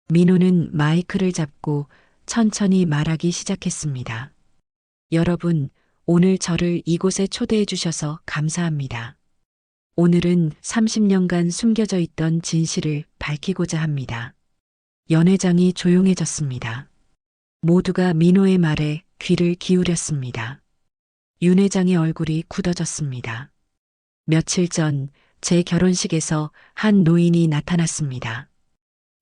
민호는 마이크를 잡고 천천히 말하기 시작했습니다. 여러분, 오늘 저를 이곳에 초대해 주셔서 감사합니다. 오늘은 30년간 숨겨져 있던 진실을 밝히고자 합니다. 연 회장이 조용해졌습니다. 모두가 민호의 말에 귀를 기울였습니다. 윤 회장의 얼굴이 굳어졌습니다. 며칠 전 제 결혼식에서 한 노인이 나타났습니다.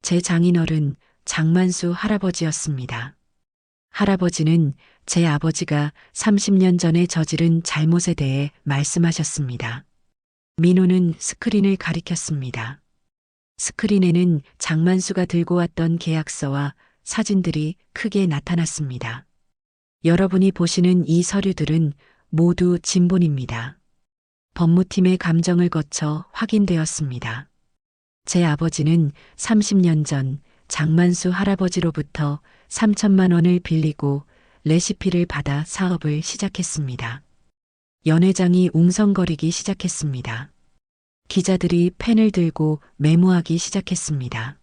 제 장인어른 장만수 할아버지였습니다. 할아버지는 제 아버지가 30년 전에 저지른 잘못에 대해 말씀하셨습니다. 민호는 스크린을 가리켰습니다. 스크린에는 장만수가 들고 왔던 계약서와 사진들이 크게 나타났습니다. 여러분이 보시는 이 서류들은 모두 진본입니다. 법무팀의 감정을 거쳐 확인되었습니다. 제 아버지는 30년 전 장만수 할아버지로부터 3천만 원을 빌리고 레시피를 받아 사업을 시작했습니다. 연 회장이 웅성거리기 시작했습니다. 기자들이 펜을 들고 메모하기 시작했습니다.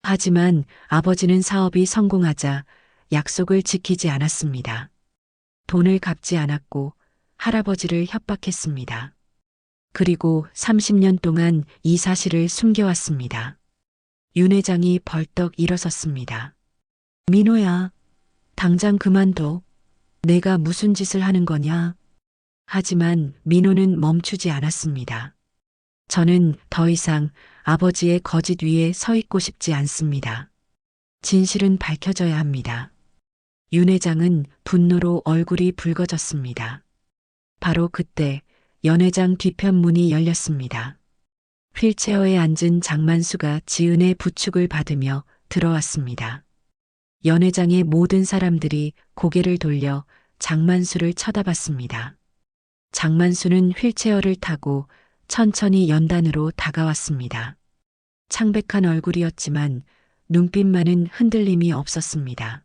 하지만 아버지는 사업이 성공하자 약속을 지키지 않았습니다. 돈을 갚지 않았고 할아버지를 협박했습니다. 그리고 30년 동안 이 사실을 숨겨왔습니다. 윤 회장이 벌떡 일어섰습니다. 민호야, 당장 그만둬. 내가 무슨 짓을 하는 거냐? 하지만 민호는 멈추지 않았습니다. 저는 더 이상 아버지의 거짓 위에 서 있고 싶지 않습니다. 진실은 밝혀져야 합니다. 윤 회장은 분노로 얼굴이 붉어졌습니다. 바로 그때 연 회장 뒤편 문이 열렸습니다. 휠체어에 앉은 장만수가 지은의 부축을 받으며 들어왔습니다. 연 회장의 모든 사람들이 고개를 돌려 장만수를 쳐다봤습니다. 장만수는 휠체어를 타고 천천히 연단으로 다가왔습니다. 창백한 얼굴이었지만 눈빛만은 흔들림이 없었습니다.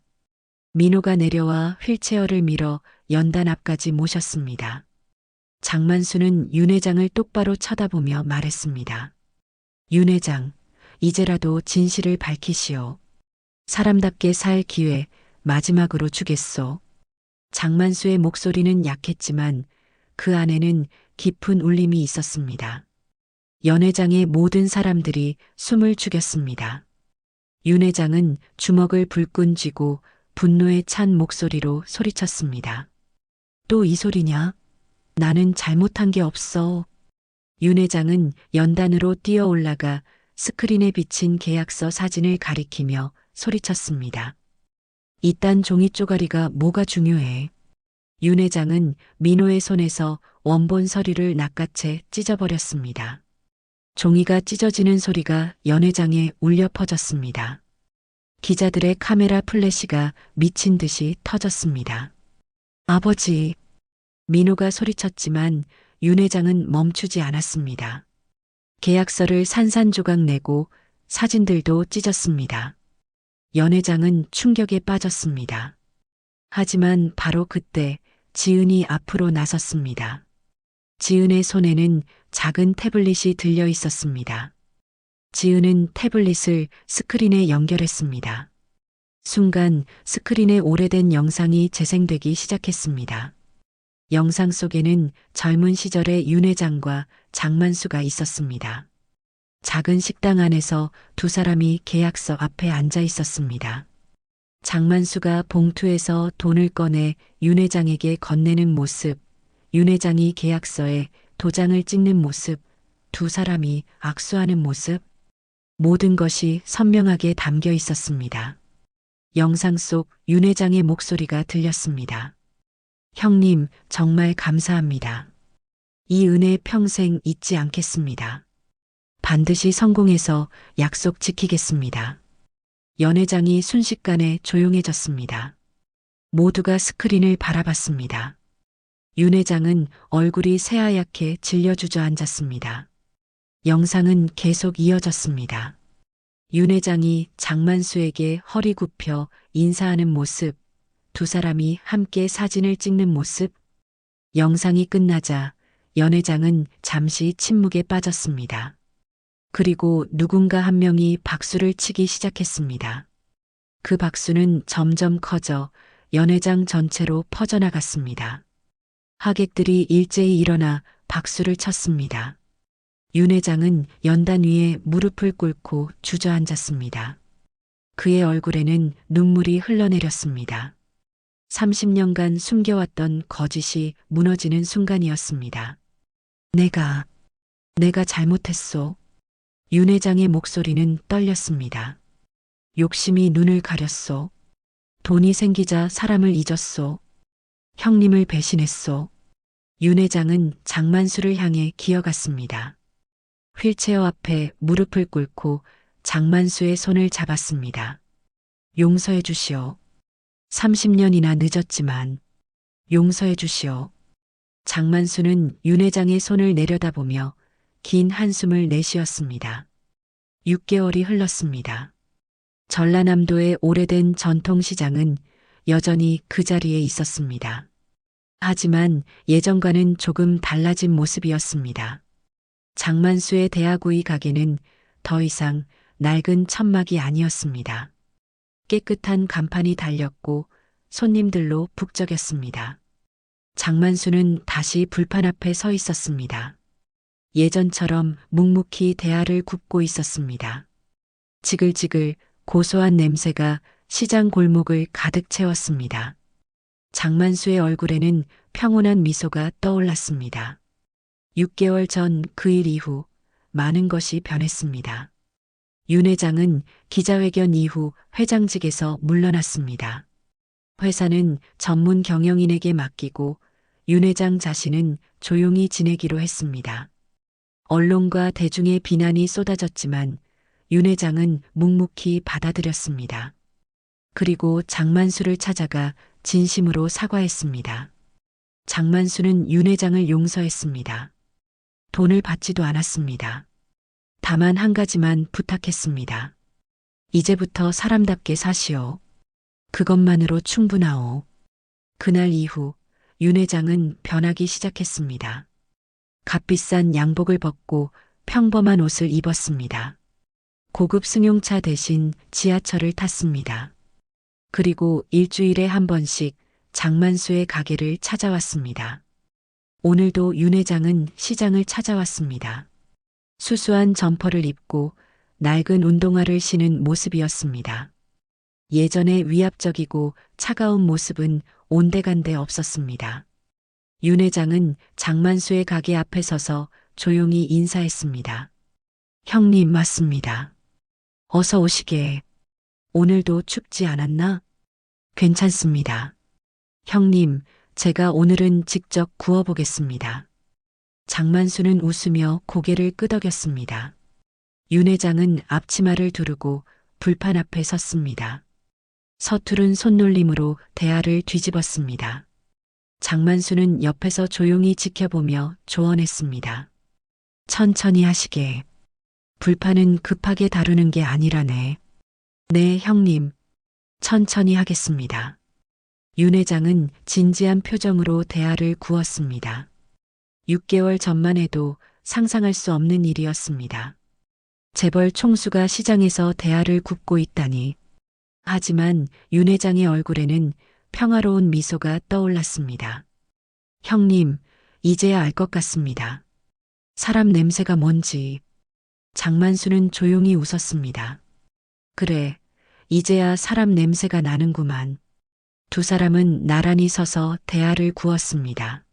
민호가 내려와 휠체어를 밀어 연단 앞까지 모셨습니다. 장만수는 윤 회장을 똑바로 쳐다보며 말했습니다. 윤 회장, 이제라도 진실을 밝히시오. 사람답게 살 기회 마지막으로 주겠소. 장만수의 목소리는 약했지만 그 안에는 깊은 울림이 있었습니다. 연 회장의 모든 사람들이 숨을 죽였습니다. 윤 회장은 주먹을 불끈 쥐고 분노에 찬 목소리로 소리쳤습니다. 또 이 소리냐? 나는 잘못한 게 없어. 윤 회장은 연단으로 뛰어 올라가 스크린에 비친 계약서 사진을 가리키며 소리쳤습니다. 이딴 종이 쪼가리가 뭐가 중요해. 윤 회장은 민호의 손에서 원본 서류를 낚아채 찢어버렸습니다. 종이가 찢어지는 소리가 연 회장에 울려 퍼졌습니다. 기자들의 카메라 플래시가 미친 듯이 터졌습니다. 아버지, 민호가 소리쳤지만 윤 회장은 멈추지 않았습니다. 계약서를 산산조각 내고 사진들도 찢었습니다. 연 회장은 충격에 빠졌습니다. 하지만 바로 그때 지은이 앞으로 나섰습니다. 지은의 손에는 작은 태블릿이 들려 있었습니다. 지은은 태블릿을 스크린에 연결했습니다. 순간 스크린에 오래된 영상이 재생되기 시작했습니다. 영상 속에는 젊은 시절의 윤 회장과 장만수가 있었습니다. 작은 식당 안에서 두 사람이 계약서 앞에 앉아 있었습니다. 장만수가 봉투에서 돈을 꺼내 윤 회장에게 건네는 모습, 윤 회장이 계약서에 도장을 찍는 모습, 두 사람이 악수하는 모습, 모든 것이 선명하게 담겨 있었습니다. 영상 속 윤 회장의 목소리가 들렸습니다. 형님, 정말 감사합니다. 이 은혜 평생 잊지 않겠습니다. 반드시 성공해서 약속 지키겠습니다. 연 회장이 순식간에 조용해졌습니다. 모두가 스크린을 바라봤습니다. 윤 회장은 얼굴이 새하얗게 질려 주저앉았습니다. 영상은 계속 이어졌습니다. 윤 회장이 장만수에게 허리 굽혀 인사하는 모습, 두 사람이 함께 사진을 찍는 모습. 영상이 끝나자 연 회장은 잠시 침묵에 빠졌습니다. 그리고 누군가 한 명이 박수를 치기 시작했습니다. 그 박수는 점점 커져 연 회장 전체로 퍼져나갔습니다. 하객들이 일제히 일어나 박수를 쳤습니다. 윤 회장은 연단 위에 무릎을 꿇고 주저앉았습니다. 그의 얼굴에는 눈물이 흘러내렸습니다. 30년간 숨겨왔던 거짓이 무너지는 순간이었습니다. 내가 잘못했소. 윤 회장의 목소리는 떨렸습니다. 욕심이 눈을 가렸소. 돈이 생기자 사람을 잊었소. 형님을 배신했소. 윤 회장은 장만수를 향해 기어갔습니다. 휠체어 앞에 무릎을 꿇고 장만수의 손을 잡았습니다. 용서해 주시오. 30년이나 늦었지만 용서해 주시오. 장만수는 윤 회장의 손을 내려다보며 긴 한숨을 내쉬었습니다. 6개월이 흘렀습니다. 전라남도의 오래된 전통시장은 여전히 그 자리에 있었습니다. 하지만 예전과는 조금 달라진 모습이었습니다. 장만수의 대하구이 가게는 더 이상 낡은 천막이 아니었습니다. 깨끗한 간판이 달렸고 손님들로 북적였습니다. 장만수는 다시 불판 앞에 서 있었습니다. 예전처럼 묵묵히 대하를 굽고 있었습니다. 지글지글 고소한 냄새가 시장 골목을 가득 채웠습니다. 장만수의 얼굴에는 평온한 미소가 떠올랐습니다. 6개월 전 그 일 이후 많은 것이 변했습니다. 윤 회장은 기자회견 이후 회장직에서 물러났습니다. 회사는 전문 경영인에게 맡기고 윤 회장 자신은 조용히 지내기로 했습니다. 언론과 대중의 비난이 쏟아졌지만 윤 회장은 묵묵히 받아들였습니다. 그리고 장만수를 찾아가 진심으로 사과했습니다. 장만수는 윤 회장을 용서했습니다. 돈을 받지도 않았습니다. 다만 한 가지만 부탁했습니다. 이제부터 사람답게 사시오. 그것만으로 충분하오. 그날 이후 윤 회장은 변하기 시작했습니다. 값비싼 양복을 벗고 평범한 옷을 입었습니다. 고급 승용차 대신 지하철을 탔습니다. 그리고 일주일에 한 번씩 장만수의 가게를 찾아왔습니다. 오늘도 윤 회장은 시장을 찾아왔습니다. 수수한 점퍼를 입고 낡은 운동화를 신은 모습이었습니다. 예전의 위압적이고 차가운 모습은 온데간데 없었습니다. 윤 회장은 장만수의 가게 앞에 서서 조용히 인사했습니다. 형님 맞습니다. 어서 오시게. 오늘도 춥지 않았나? 괜찮습니다. 형님, 제가 오늘은 직접 구워보겠습니다. 장만수는 웃으며 고개를 끄덕였습니다. 윤 회장은 앞치마를 두르고 불판 앞에 섰습니다. 서투른 손놀림으로 대하를 뒤집었습니다. 장만수는 옆에서 조용히 지켜보며 조언했습니다. 천천히 하시게. 불판은 급하게 다루는 게 아니라네. 네, 형님. 천천히 하겠습니다. 윤 회장은 진지한 표정으로 대하를 구웠습니다. 6개월 전만 해도 상상할 수 없는 일이었습니다. 재벌 총수가 시장에서 대하를 굽고 있다니. 하지만 윤 회장의 얼굴에는 평화로운 미소가 떠올랐습니다. 형님, 이제야 알 것 같습니다. 사람 냄새가 뭔지. 장만수는 조용히 웃었습니다. 그래, 이제야 사람 냄새가 나는구만. 두 사람은 나란히 서서 대하를 구웠습니다.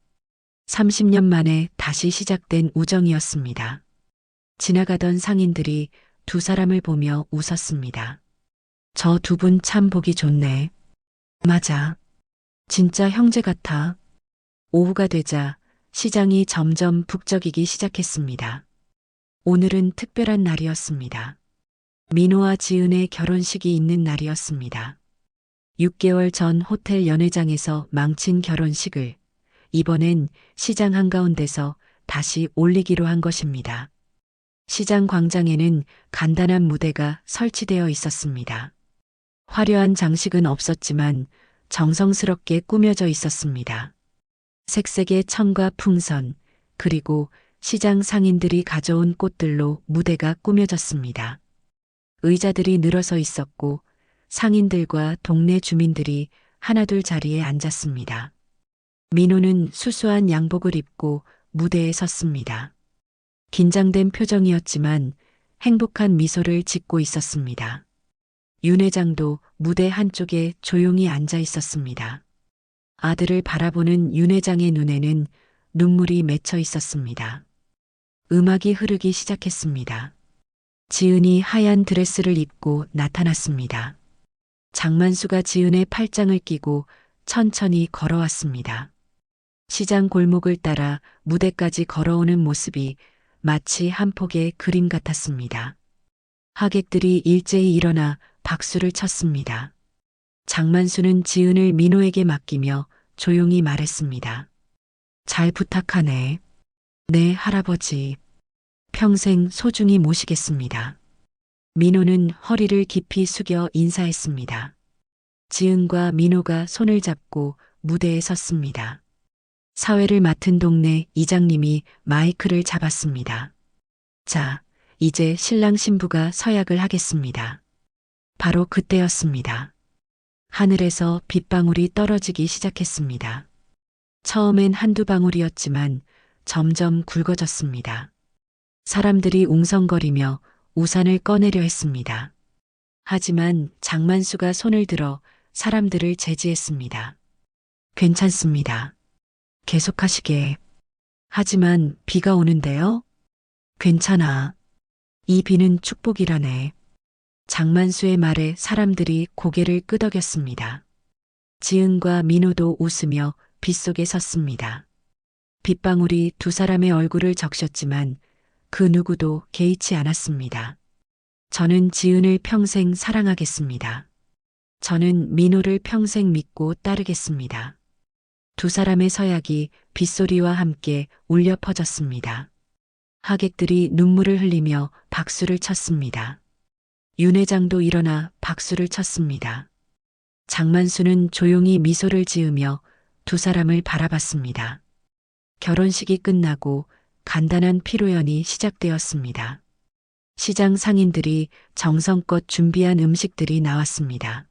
30년 만에 다시 시작된 우정이었습니다. 지나가던 상인들이 두 사람을 보며 웃었습니다. 저 두 분 참 보기 좋네. 맞아. 진짜 형제 같아. 오후가 되자 시장이 점점 북적이기 시작했습니다. 오늘은 특별한 날이었습니다. 민호와 지은의 결혼식이 있는 날이었습니다. 6개월 전 호텔 연회장에서 망친 결혼식을 이번엔 시장 한가운데서 다시 올리기로 한 것입니다. 시장 광장에는 간단한 무대가 설치되어 있었습니다. 화려한 장식은 없었지만 정성스럽게 꾸며져 있었습니다. 색색의 천과 풍선, 그리고 시장 상인들이 가져온 꽃들로 무대가 꾸며졌습니다. 의자들이 늘어서 있었고 상인들과 동네 주민들이 하나둘 자리에 앉았습니다. 민호는 수수한 양복을 입고 무대에 섰습니다. 긴장된 표정이었지만 행복한 미소를 짓고 있었습니다. 윤 회장도 무대 한쪽에 조용히 앉아 있었습니다. 아들을 바라보는 윤 회장의 눈에는 눈물이 맺혀 있었습니다. 음악이 흐르기 시작했습니다. 지은이 하얀 드레스를 입고 나타났습니다. 장만수가 지은의 팔짱을 끼고 천천히 걸어왔습니다. 시장 골목을 따라 무대까지 걸어오는 모습이 마치 한 폭의 그림 같았습니다. 하객들이 일제히 일어나 박수를 쳤습니다. 장만수는 지은을 민호에게 맡기며 조용히 말했습니다. 잘 부탁하네. 네, 할아버지. 평생 소중히 모시겠습니다. 민호는 허리를 깊이 숙여 인사했습니다. 지은과 민호가 손을 잡고 무대에 섰습니다. 사회를 맡은 동네 이장님이 마이크를 잡았습니다. 자, 이제 신랑 신부가 서약을 하겠습니다. 바로 그때였습니다. 하늘에서 빗방울이 떨어지기 시작했습니다. 처음엔 한두 방울이었지만 점점 굵어졌습니다. 사람들이 웅성거리며 우산을 꺼내려 했습니다. 하지만 장만수가 손을 들어 사람들을 제지했습니다. 괜찮습니다. 계속하시게. 하지만 비가 오는데요? 괜찮아. 이 비는 축복이라네. 장만수의 말에 사람들이 고개를 끄덕였습니다. 지은과 민호도 웃으며 빗속에 섰습니다. 빗방울이 두 사람의 얼굴을 적셨지만 그 누구도 개의치 않았습니다. 저는 지은을 평생 사랑하겠습니다. 저는 민호를 평생 믿고 따르겠습니다. 두 사람의 서약이 빗소리와 함께 울려 퍼졌습니다. 하객들이 눈물을 흘리며 박수를 쳤습니다. 윤 회장도 일어나 박수를 쳤습니다. 장만수는 조용히 미소를 지으며 두 사람을 바라봤습니다. 결혼식이 끝나고 간단한 피로연이 시작되었습니다. 시장 상인들이 정성껏 준비한 음식들이 나왔습니다.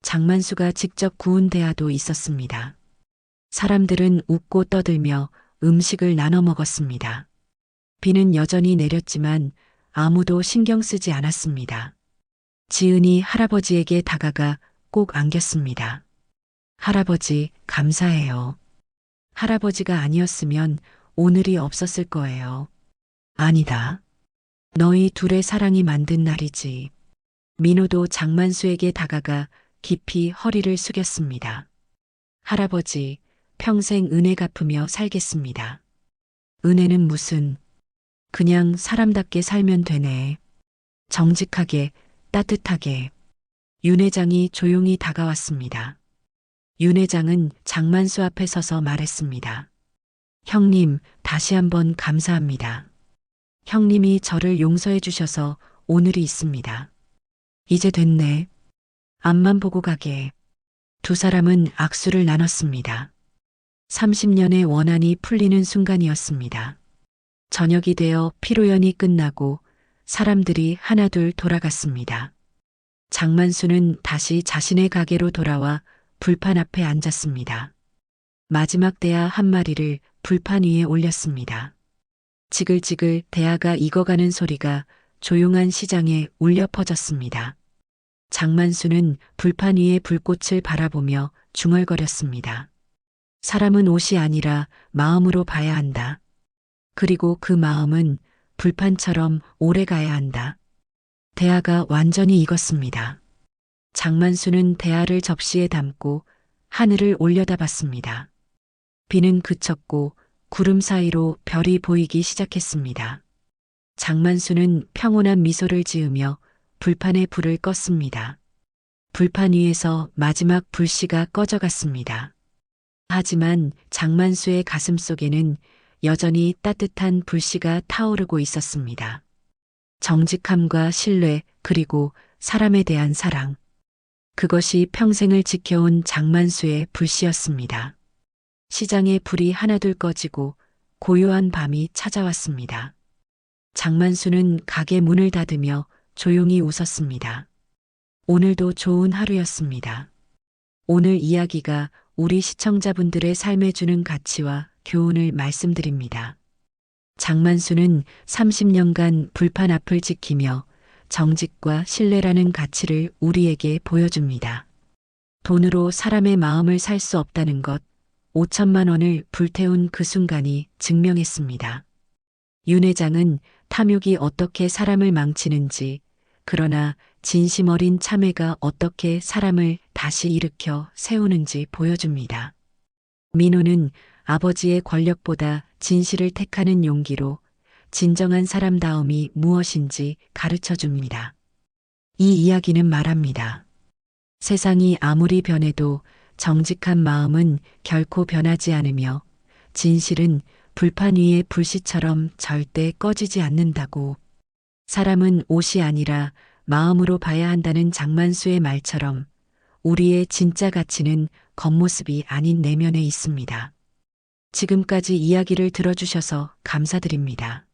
장만수가 직접 구운 대하도 있었습니다. 사람들은 웃고 떠들며 음식을 나눠 먹었습니다. 비는 여전히 내렸지만 아무도 신경 쓰지 않았습니다. 지은이 할아버지에게 다가가 꼭 안겼습니다. 할아버지, 감사해요. 할아버지가 아니었으면 오늘이 없었을 거예요. 아니다. 너희 둘의 사랑이 만든 날이지. 민호도 장만수에게 다가가 깊이 허리를 숙였습니다. 할아버지, 평생 은혜 갚으며 살겠습니다. 은혜는 무슨, 그냥 사람답게 살면 되네. 정직하게, 따뜻하게. 윤 회장이 조용히 다가왔습니다. 윤 회장은 장만수 앞에 서서 말했습니다. 형님, 다시 한번 감사합니다. 형님이 저를 용서해 주셔서 오늘이 있습니다. 이제 됐네. 앞만 보고 가게. 두 사람은 악수를 나눴습니다. 30년의 원한이 풀리는 순간이었습니다. 저녁이 되어 피로연이 끝나고 사람들이 하나둘 돌아갔습니다. 장만수는 다시 자신의 가게로 돌아와 불판 앞에 앉았습니다. 마지막 대하 한 마리를 불판 위에 올렸습니다. 지글지글 대하가 익어가는 소리가 조용한 시장에 울려 퍼졌습니다. 장만수는 불판 위의 불꽃을 바라보며 중얼거렸습니다. 사람은 옷이 아니라 마음으로 봐야 한다. 그리고 그 마음은 불판처럼 오래 가야 한다. 대하가 완전히 익었습니다. 장만수는 대하를 접시에 담고 하늘을 올려다봤습니다. 비는 그쳤고 구름 사이로 별이 보이기 시작했습니다. 장만수는 평온한 미소를 지으며 불판에 불을 껐습니다. 불판 위에서 마지막 불씨가 꺼져갔습니다. 하지만 장만수의 가슴 속에는 여전히 따뜻한 불씨가 타오르고 있었습니다. 정직함과 신뢰 그리고 사람에 대한 사랑. 그것이 평생을 지켜온 장만수의 불씨였습니다. 시장의 불이 하나둘 꺼지고 고요한 밤이 찾아왔습니다. 장만수는 가게 문을 닫으며 조용히 웃었습니다. 오늘도 좋은 하루였습니다. 오늘 이야기가 우리 시청자분들의 삶에 주는 가치와 교훈을 말씀드립니다. 장만수는 30년간 불판 앞을 지키며 정직과 신뢰라는 가치를 우리에게 보여줍니다. 돈으로 사람의 마음을 살 수 없다는 것, 5천만 원을 불태운 그 순간이 증명했습니다. 윤 회장은 탐욕이 어떻게 사람을 망치는지, 그러나 진심 어린 참회가 어떻게 사람을 다시 일으켜 세우는지 보여줍니다. 민호는 아버지의 권력보다 진실을 택하는 용기로 진정한 사람다움이 무엇인지 가르쳐 줍니다. 이 이야기는 말합니다. 세상이 아무리 변해도 정직한 마음은 결코 변하지 않으며 진실은 불판 위의 불씨처럼 절대 꺼지지 않는다고. 사람은 옷이 아니라 마음으로 봐야 한다는 장만수의 말처럼 우리의 진짜 가치는 겉모습이 아닌 내면에 있습니다. 지금까지 이야기를 들어주셔서 감사드립니다.